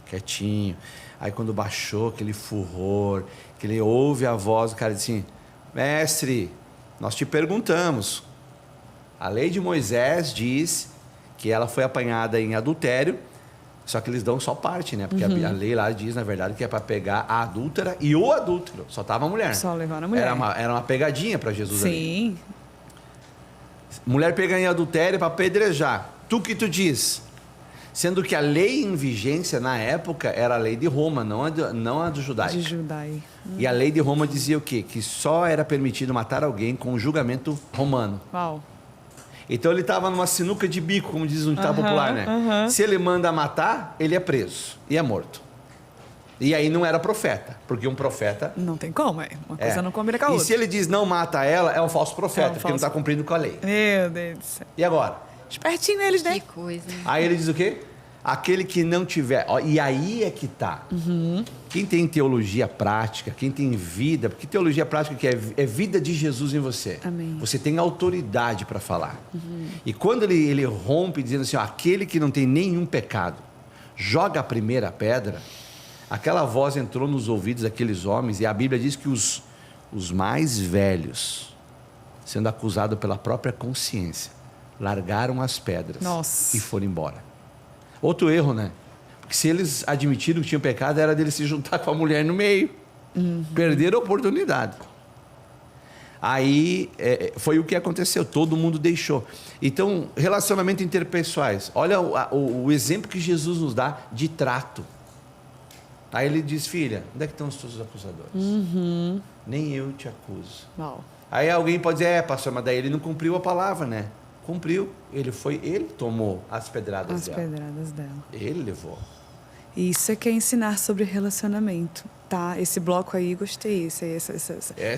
Quietinho. Aí quando baixou aquele furor, que ele ouve a voz do cara e diz assim, mestre, nós te perguntamos. A lei de Moisés diz que ela foi apanhada em adultério. Só que eles dão só parte, né? Porque a lei lá diz, na verdade, que é para pegar a adúltera e o adúltero. Só tava a mulher. Só levar a mulher. Era uma pegadinha para Jesus ali. Sim. Mulher pega em adultério para apedrejar. Tu que tu diz? Sendo que a lei em vigência na época era a lei de Roma, não a do judaico. De Judai. E a lei de Roma dizia o quê? Que só era permitido matar alguém com julgamento romano. Uau. Então ele estava numa sinuca de bico, como diz um ditado popular, né? Se ele manda matar, ele é preso e é morto. E aí não era profeta, porque um profeta... Não tem como, uma coisa não combina com a E outra. se ele diz não mata ela, é um falso profeta, porque não está cumprindo com a lei. Meu Deus do céu. E agora? Espertinho eles, né? Que coisa. Aí ele diz o quê? Aquele que não tiver... Ó, e aí é que tá. Quem tem teologia prática, quem tem vida... Porque teologia prática que é vida de Jesus em você. Amém. Você tem autoridade para falar. E quando ele rompe dizendo assim, ó, aquele que não tem nenhum pecado, joga a primeira pedra, aquela voz entrou nos ouvidos daqueles homens e a Bíblia diz que os mais velhos, sendo acusados pela própria consciência, largaram as pedras e foram embora. Outro erro, né? Porque se eles admitiram que tinham pecado, era deles se juntar com a mulher no meio. Perderam a oportunidade. Aí foi o que aconteceu, todo mundo deixou. Então, relacionamento interpessoais. Olha o exemplo que Jesus nos dá de trato. Aí ele diz, filha, onde é que estão os teus acusadores? Nem eu te acuso. Uau. Aí alguém pode dizer, pastor, mas daí ele não cumpriu a palavra, né? Cumpriu, ele tomou as pedradas dela. Ele levou. Isso é que é ensinar sobre relacionamento, tá? Esse bloco aí, gostei.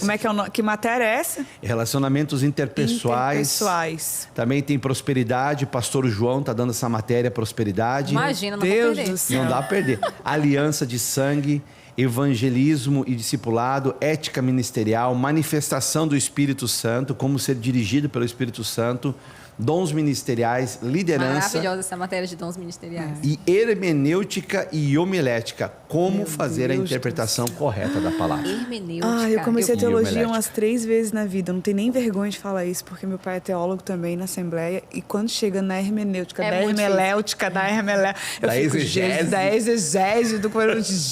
Como é que é o nome? Que matéria é essa? Relacionamentos interpessoais. Também tem prosperidade, o pastor João tá dando essa matéria, prosperidade. Imagina, não Deus vou perder. do céu. Não dá para perder. Aliança de sangue, evangelismo e discipulado, ética ministerial, manifestação do Espírito Santo, como ser dirigido pelo Espírito Santo, dons ministeriais, liderança. Maravilhosa essa matéria de dons ministeriais. E hermenêutica e homilética. Como fazer a interpretação correta da palavra. Hermenêutica. Eu comecei a teologia homilética. umas 3 vezes na vida. Não tenho nem vergonha de falar isso, porque meu pai é teólogo também na Assembleia. E quando chega na hermenêutica, da hermeléutica, eu Da fico, exegese. Da exegese,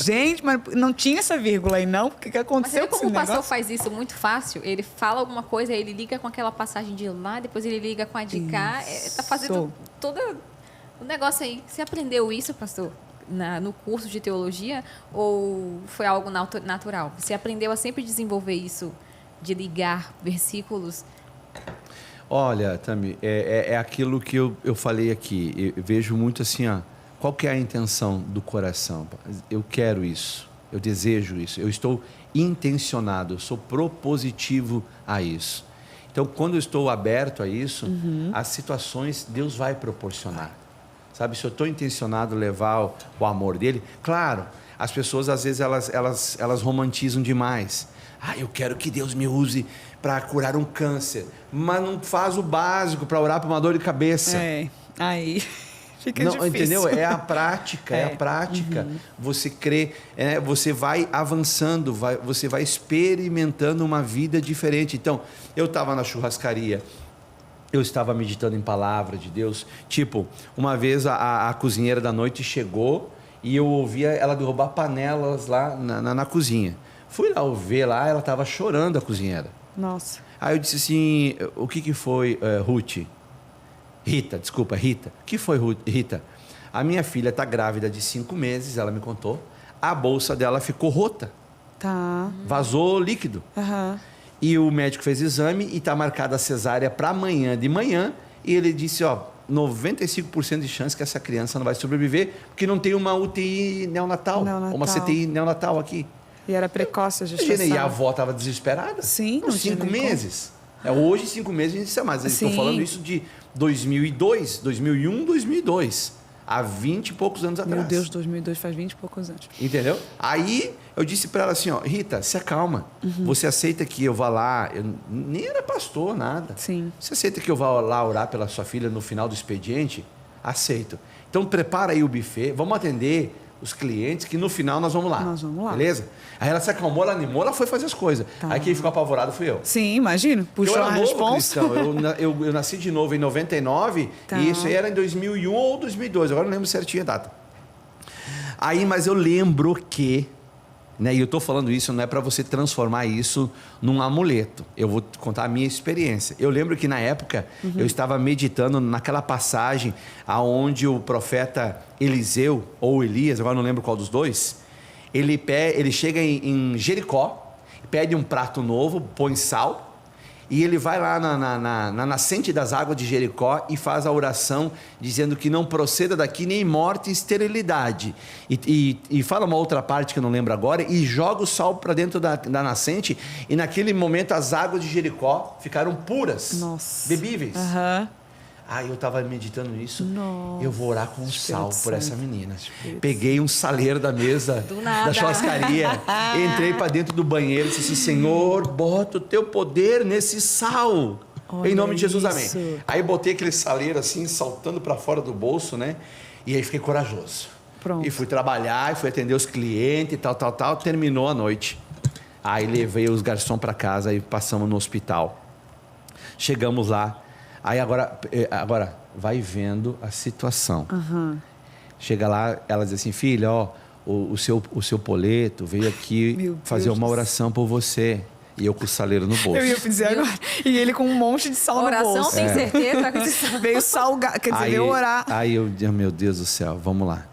gente, mas não tinha essa vírgula aí, não? O que Mas aconteceu sabe com como esse o pastor negócio? faz isso muito fácil? Ele fala alguma coisa, aí ele liga com aquela passagem de lá, depois ele liga com a de cá. Tá fazendo todo o negócio aí. Você aprendeu isso, pastor, no curso de teologia? Ou foi algo natural? Você aprendeu a sempre desenvolver isso, de ligar versículos? Olha, Tami, é aquilo que eu falei aqui. Eu vejo muito assim, qual que é a intenção do coração? Eu quero isso, eu desejo isso, eu estou intencionado, eu sou propositivo a isso. Então, quando eu estou aberto a isso, as situações Deus vai proporcionar. Sabe, se eu estou intencionado a levar o amor dele, claro, as pessoas às vezes elas romantizam demais. Eu quero que Deus me use para curar um câncer, mas não faz o básico para orar para uma dor de cabeça. Aí fica não, difícil. entendeu? É a prática, é a prática. Você crê, você vai avançando, você vai experimentando uma vida diferente. Então, eu estava na churrascaria, eu estava meditando em palavra de Deus. Tipo, uma vez a cozinheira da noite chegou e eu ouvia ela derrubar panelas lá na cozinha. Fui lá ver lá, ela estava chorando, a cozinheira. Nossa. Aí eu disse assim, o que foi, Ruth? Rita. O que foi, Rita? A minha filha está grávida de 5 meses, ela me contou. A bolsa dela ficou rota. Tá. Vazou líquido. E o médico fez exame e está marcada a cesárea para amanhã de manhã. E ele disse, 95% de chance que essa criança não vai sobreviver, porque não tem uma UTI neonatal. Uma CTI neonatal aqui. E era precoce a gestação. E a avó estava desesperada. Sim, não 5 meses. Hoje, 5 meses, a gente sabe, mas estou falando isso de 2002, 2001, 2002. Há 20 e poucos anos atrás. Meu Deus, 2002 faz 20 e poucos anos. Entendeu? Aí eu disse para ela assim, Rita, se acalma. Você aceita que eu vá lá, eu nem era pastor, nada. Sim. Você aceita que eu vá lá orar pela sua filha no final do expediente? Aceito. Então prepara aí o buffet, vamos atender os clientes, que no final nós vamos lá. Nós vamos lá. Beleza? Aí ela se acalmou, ela animou, ela foi fazer as coisas. Tá. Aí quem ficou apavorado fui eu. Sim, imagino. Puxou a responsa. Eu nasci de novo em 99 e isso aí era em 2001 ou 2002. Agora não lembro certinho a data. Aí, mas eu lembro que, e eu estou falando isso, não é para você transformar isso num amuleto. Eu vou contar a minha experiência. Eu lembro que na época eu estava meditando naquela passagem aonde o profeta Eliseu ou Elias, agora não lembro qual dos dois, ele chega em Jericó, pede um prato novo, põe sal, e ele vai lá na nascente das águas de Jericó e faz a oração dizendo que não proceda daqui nem morte e esterilidade. E fala uma outra parte que eu não lembro agora, e joga o sal para dentro da nascente, e naquele momento as águas de Jericó ficaram puras, bebíveis. Aí eu estava meditando nisso. Eu vou orar com sal por essa menina. Peguei um saleiro da mesa da churrascaria, entrei para dentro do banheiro e disse assim, Senhor, bota o teu poder nesse sal. Olha, em nome de Jesus, isso. amém. Aí botei aquele saleiro assim, saltando para fora do bolso, e aí fiquei corajoso. Pronto. E fui trabalhar, e fui atender os clientes e tal. Terminou a noite. Aí levei os garçons para casa e passamos no hospital. Chegamos lá. Aí agora vai vendo a situação. Chega lá, ela diz assim, filha, o seu Poleto veio aqui fazer uma oração por você. E eu com o saleiro no bolso. Eu ia dizer agora. E ele com um monte de sal no bolso. Oração, tem certeza? Veio salgar, quer dizer, veio orar. Aí eu disse, meu Deus do céu, vamos lá.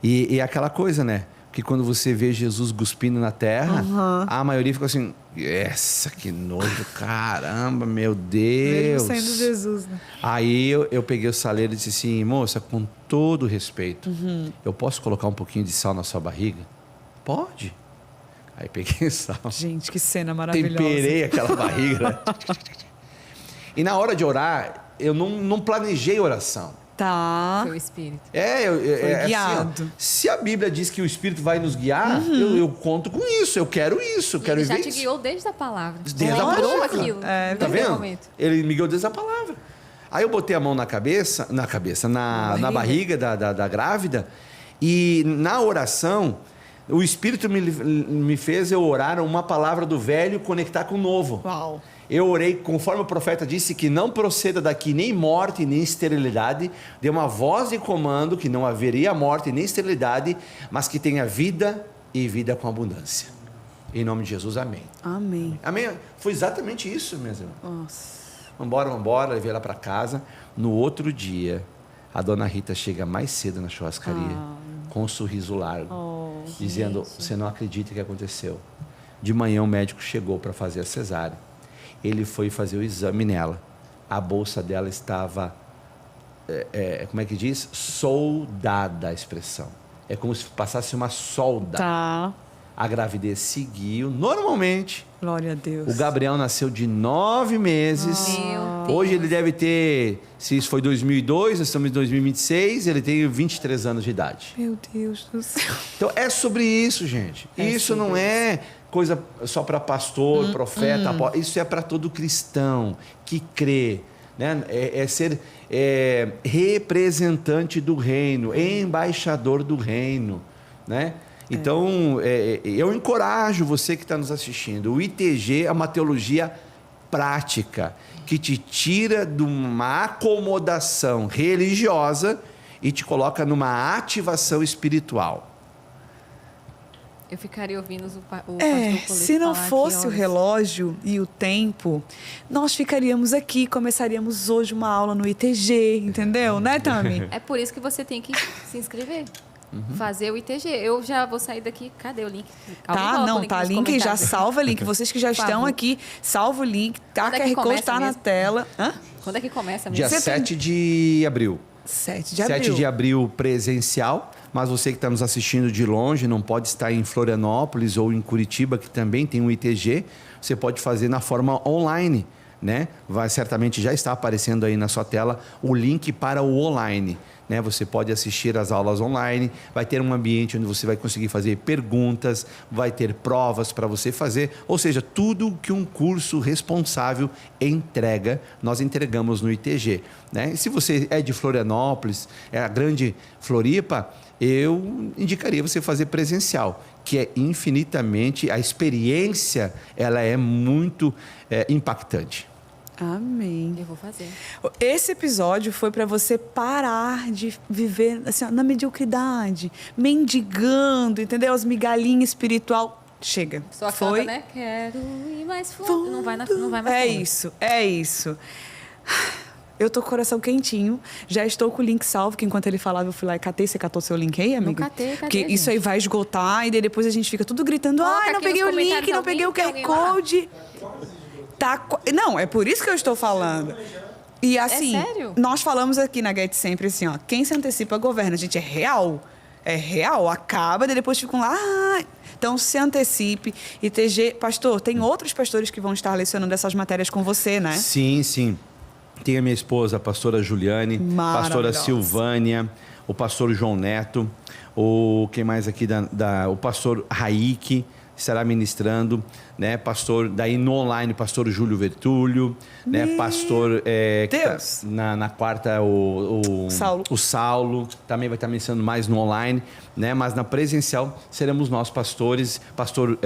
E aquela coisa, que quando você vê Jesus cuspindo na terra, a maioria fica assim, que nojo, caramba, meu Deus. Mesmo sendo Jesus, Aí eu peguei o saleiro e disse assim, moça, com todo respeito, eu posso colocar um pouquinho de sal na sua barriga? Pode. Aí peguei sal. Gente, que cena maravilhosa. Temperei aquela barriga. E na hora de orar, eu não planejei oração. Tá. Foi o Espírito. Foi guiado. Assim, se a Bíblia diz que o Espírito vai nos guiar, eu conto com isso, eu quero isso, eu quero viver isso. Ele já te guiou desde a palavra. Desde a palavra. Aquilo. Tá vendo? Ele me guiou desde a palavra. Aí eu botei a mão na barriga da grávida, e na oração, o Espírito me fez eu orar uma palavra do velho conectar com o novo. Uau! Eu orei, conforme o profeta disse, que não proceda daqui nem morte, nem esterilidade. Deu uma voz de comando que não haveria morte nem esterilidade, mas que tenha vida e vida com abundância. Em nome de Jesus, amém. Amém. Amém. Foi exatamente isso, minhas irmãs. Nossa. Vambora, levei ela para casa. No outro dia, a dona Rita chega mais cedo na churrascaria, com um sorriso largo, dizendo, você não acredita o que aconteceu. De manhã o médico chegou para fazer a cesárea. Ele foi fazer o exame nela. A bolsa dela estava, como é que diz? Soldada, a expressão. É como se passasse uma solda. Tá. A gravidez seguiu normalmente. Glória a Deus. O Gabriel nasceu de 9 meses. Hoje ele deve ter, se isso foi 2002, nós estamos em 2026, ele tem 23 anos de idade. Meu Deus do céu. Então é sobre isso, gente. Isso não é coisa só para pastor, profeta, isso é para todo cristão que crê, né? É ser representante do reino, embaixador do reino, né? Então, eu encorajo você que está nos assistindo. O ITG é uma teologia prática que te tira de uma acomodação religiosa e te coloca numa ativação espiritual. Eu ficaria ouvindo o pastor se não fosse o relógio e o tempo, nós ficaríamos aqui, começaríamos hoje uma aula no ITG, entendeu? Né, Tami? É por isso que você tem que se inscrever. Fazer o ITG. Eu já vou sair daqui. Cadê o link? Tá link, já salva o link. Vocês que já estão aqui, salva o link. Tá, QR Code está na tela. Hã? Quando é que começa Dia mesmo? 7 de abril. 7 de abril. 7 de abril presencial, mas você que está nos assistindo de longe, não pode estar em Florianópolis ou em Curitiba, que também tem um ITG, você pode fazer na forma online, né? Certamente já está aparecendo aí na sua tela o link para o online. Né? Você pode assistir às aulas online, vai ter um ambiente onde você vai conseguir fazer perguntas, vai ter provas para você fazer, ou seja, tudo que um curso responsável entrega, nós entregamos no ITG. Né? E se você é de Florianópolis, é a grande Floripa, eu indicaria você fazer presencial, que é infinitamente, a experiência ela é muito impactante. Amém. Eu vou fazer. Esse episódio foi para você parar de viver assim, na mediocridade, mendigando, entendeu? As migalhinhas espiritual. Chega. Só foi, canta, né? Quero ir mais fundo. Não vai mais fundo. É isso. Eu tô com o coração quentinho. Já estou com o link salvo, que enquanto ele falava, eu fui lá e catei. Você catou seu link aí, amiga? Não catei, porque gente. Isso aí vai esgotar e daí depois a gente fica tudo gritando. Coloca Não peguei o link, não peguei o QR Code. Não, é por isso que eu estou falando. E assim, sério? Nós falamos aqui na Get sempre assim, ó, quem se antecipa governa. Gente, é real, acaba, e depois ficam lá. Então, se antecipe. ITG, pastor, tem outros pastores que vão estar lecionando essas matérias com você, né? Sim. Tem a minha esposa, a pastora Juliane, pastora Silvânia, o pastor João Neto, quem mais aqui, o pastor Raik estará ministrando, né? Pastor, daí no online, pastor Júlio Vertúlio, né? Pastor Deus. Na quarta, o Saulo, também vai estar ministrando mais no online, né? Mas na presencial seremos nós pastores, pastor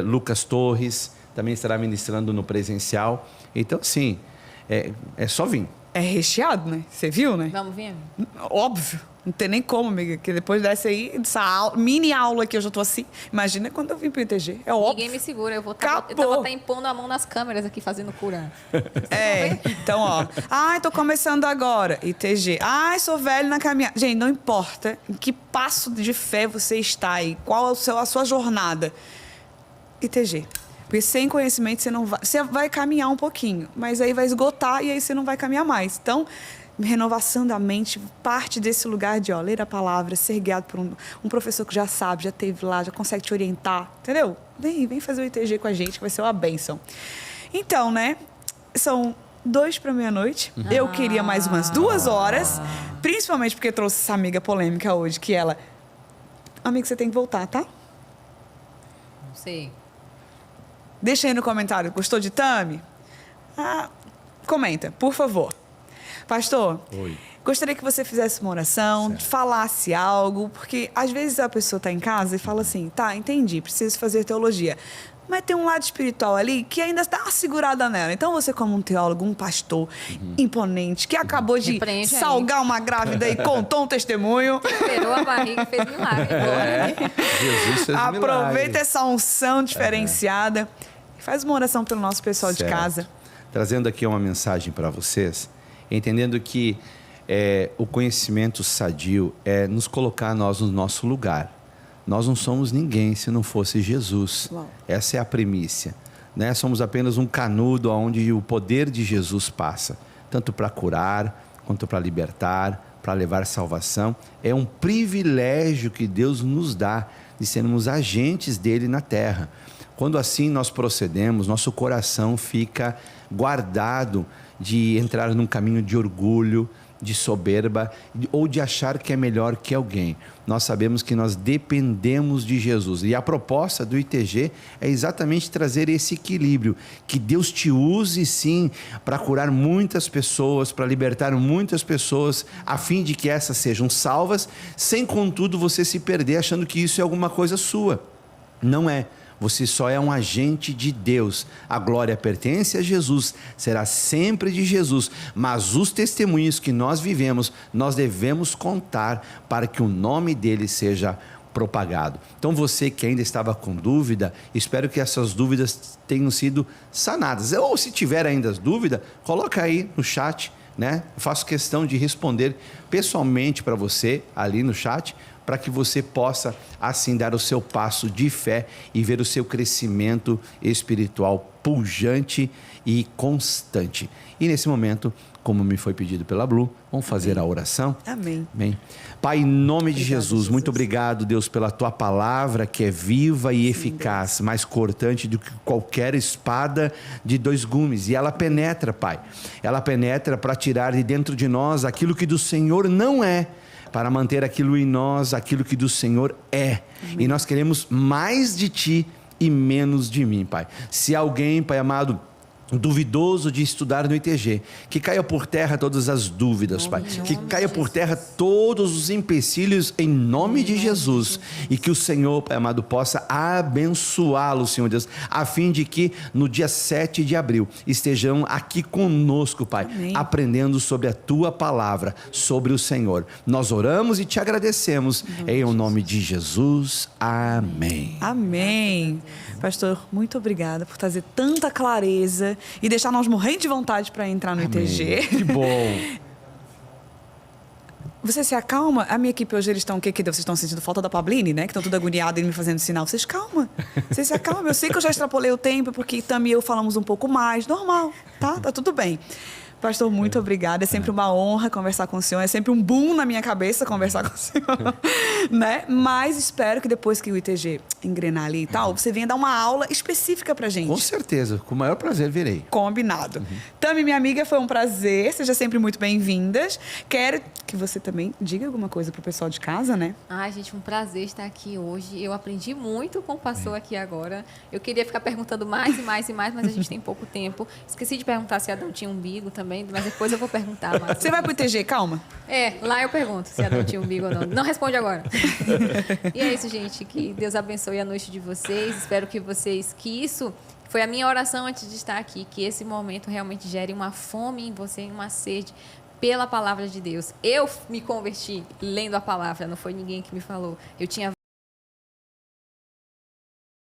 Lucas Torres também estará ministrando no presencial. Então, sim, é só vir. É recheado, né? Você viu, né? Vamos vir? Óbvio. Não tem nem como, amiga. Porque depois dessa mini aula que eu já tô assim. Imagina quando eu vim pro ITG. É óbvio. Ninguém me segura. Eu vou estar impondo a mão nas câmeras aqui, fazendo cura. Então, ó. Tô começando agora. ITG. Sou velho na caminhada. Gente, não importa em que passo de fé você está aí. Qual é a sua jornada. ITG. Porque sem conhecimento você não vai... Você vai caminhar um pouquinho, mas aí vai esgotar e aí você não vai caminhar mais. Então, renovação da mente parte desse lugar de ler a palavra, ser guiado por um professor que já sabe, já esteve lá, já consegue te orientar, entendeu? Vem fazer o ITG com a gente, que vai ser uma bênção. Então, né? São 2 para meia-noite. Eu queria mais umas 2 horas, principalmente porque trouxe essa amiga polêmica hoje, que ela... Amiga, você tem que voltar, tá? Não sei. Deixa aí no comentário. Gostou de Tami? Comenta, por favor. Pastor, Oi. Gostaria que você fizesse uma oração, Certo. falasse algo, porque às vezes a pessoa está em casa e fala assim, tá, entendi, preciso fazer teologia. Mas tem um lado espiritual ali que ainda está segurada nela. Então você, como um teólogo, um pastor imponente, que acabou de Repreende aí. salgar uma grávida e contou um testemunho. Esperou a barriga e fez milagre. Glória. Jesus fez Aproveita milagre. essa unção diferenciada e faz uma oração pelo nosso pessoal de Certo. casa. Trazendo aqui uma mensagem para vocês, entendendo que o conhecimento sadio é nos colocar nós no nosso lugar. Nós não somos ninguém se não fosse Jesus. Uau. Essa é a primícia. Né? Somos apenas um canudo onde o poder de Jesus passa, tanto para curar, quanto para libertar, para levar salvação. É um privilégio que Deus nos dá de sermos agentes dele na terra. Quando assim nós procedemos, nosso coração fica guardado de entrar num caminho de orgulho, de soberba ou de achar que é melhor que alguém. Nós sabemos que nós dependemos de Jesus. E a proposta do ITG é exatamente trazer esse equilíbrio, que Deus te use sim para curar muitas pessoas, para libertar muitas pessoas, a fim de que essas sejam salvas, sem contudo você se perder achando que isso é alguma coisa sua. Não é. Você só é um agente de Deus. A glória pertence a Jesus, será sempre de Jesus. Mas os testemunhos que nós vivemos, nós devemos contar para que o nome dele seja propagado. Então você que ainda estava com dúvida, espero que essas dúvidas tenham sido sanadas. Ou se tiver ainda dúvida, coloca aí no chat, né? Eu faço questão de responder pessoalmente para você ali no chat, para que você possa assim dar o seu passo de fé e ver o seu crescimento espiritual pujante e constante. E nesse momento, como me foi pedido pela Blu, vamos fazer a oração? Amém. Bem. Pai, em nome de Obrigado, Jesus, muito obrigado, Deus, pela Tua palavra que é viva e eficaz, mais cortante do que qualquer espada de 2 gumes. E ela penetra, Pai. Ela penetra para tirar de dentro de nós aquilo que do Senhor não é, para manter aquilo em nós, aquilo que do Senhor é. Amém. E nós queremos mais de Ti e menos de mim, Pai. Se alguém, Pai amado, duvidoso de estudar no ITG, que caia por terra todas as dúvidas, Pai, que caia por terra todos os empecilhos em nome de Jesus, e que o Senhor, Pai amado, possa abençoá-lo, Senhor Deus, a fim de que no dia 7 de abril estejam aqui conosco, Pai, Amém. aprendendo sobre a Tua palavra, sobre o Senhor. Nós oramos e Te agradecemos em nome de Jesus. Amém. Amém. Pastor, muito obrigada por trazer tanta clareza e deixar nós morrendo de vontade para entrar no Amém. ITG. Que bom. Você se acalma? A minha equipe hoje, eles estão o quê? Vocês estão sentindo falta da Pabline, né? Que estão tudo agoniados e me fazendo sinal. Vocês calma. Vocês se acalmam. Eu sei que eu já extrapolei o tempo, porque Tami e eu falamos um pouco mais. Normal, tá? Tá tudo bem. Pastor, muito obrigada. É sempre uma honra conversar com o senhor. É sempre um boom na minha cabeça conversar com o senhor. Né? Mas espero que depois que o ITG engrenar ali e tal, você venha dar uma aula específica pra gente. Com certeza. Com o maior prazer virei. Combinado. Tami, minha amiga, foi um prazer. Seja sempre muito bem-vindas. Quero que você também diga alguma coisa pro pessoal de casa, né? Ai, gente, um prazer estar aqui hoje. Eu aprendi muito com o pastor aqui agora. Eu queria ficar perguntando mais e mais e mais, mas a gente tem pouco tempo. Esqueci de perguntar se Adão tinha umbigo também, mas depois eu vou perguntar mais. Você vai pro ITG, calma? Lá eu pergunto se Adão tinha umbigo ou não. Não responde agora. E é isso, gente. Que Deus abençoe a noite de vocês. Espero que isso foi a minha oração antes de estar aqui, que esse momento realmente gere uma fome em você, uma sede pela palavra de Deus. Eu me converti lendo a palavra, não foi ninguém que me falou. Eu tinha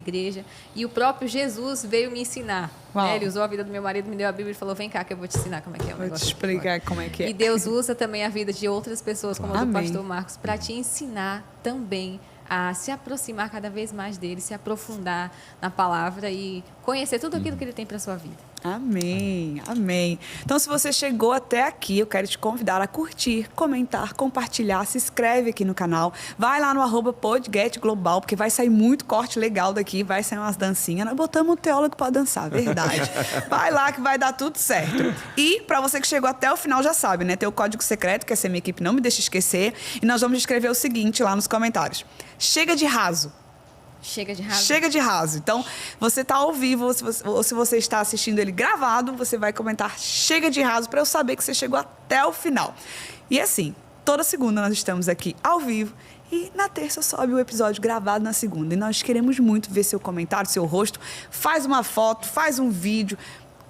igreja e o próprio Jesus veio me ensinar. Né? Ele usou a vida do meu marido, me deu a Bíblia e falou: vem cá que eu vou te ensinar como é que é o negócio. Vou te explicar como é que é. E Deus usa também a vida de outras pessoas, como a do Amém. pastor Marcos, para te ensinar também a se aproximar cada vez mais dele, se aprofundar na palavra e conhecer tudo aquilo que ele tem para sua vida. Amém, amém. Então, se você chegou até aqui, eu quero te convidar a curtir, comentar, compartilhar, se inscreve aqui no canal, vai lá no @podgetglobal, porque vai sair muito corte legal daqui, vai sair umas dancinhas. Nós botamos um teólogo para dançar, verdade. Vai lá que vai dar tudo certo. E, para você que chegou até o final, já sabe, né? Tem o código secreto, que essa minha equipe não me deixa esquecer, e nós vamos escrever o seguinte lá nos comentários: chega de raso. Chega de raso. Chega de raso. Então, você está ao vivo, ou se você está assistindo ele gravado, você vai comentar chega de raso para eu saber que você chegou até o final. E assim, toda segunda nós estamos aqui ao vivo e na terça sobe o episódio gravado na segunda. E nós queremos muito ver seu comentário, seu rosto. Faz uma foto, faz um vídeo,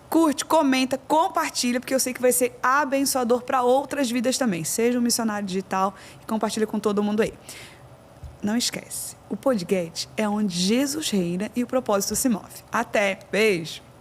curte, comenta, compartilha, porque eu sei que vai ser abençoador para outras vidas também. Seja um missionário digital e compartilha com todo mundo aí. Não esquece, o podcast é onde Jesus reina e o propósito se move. Até, beijo!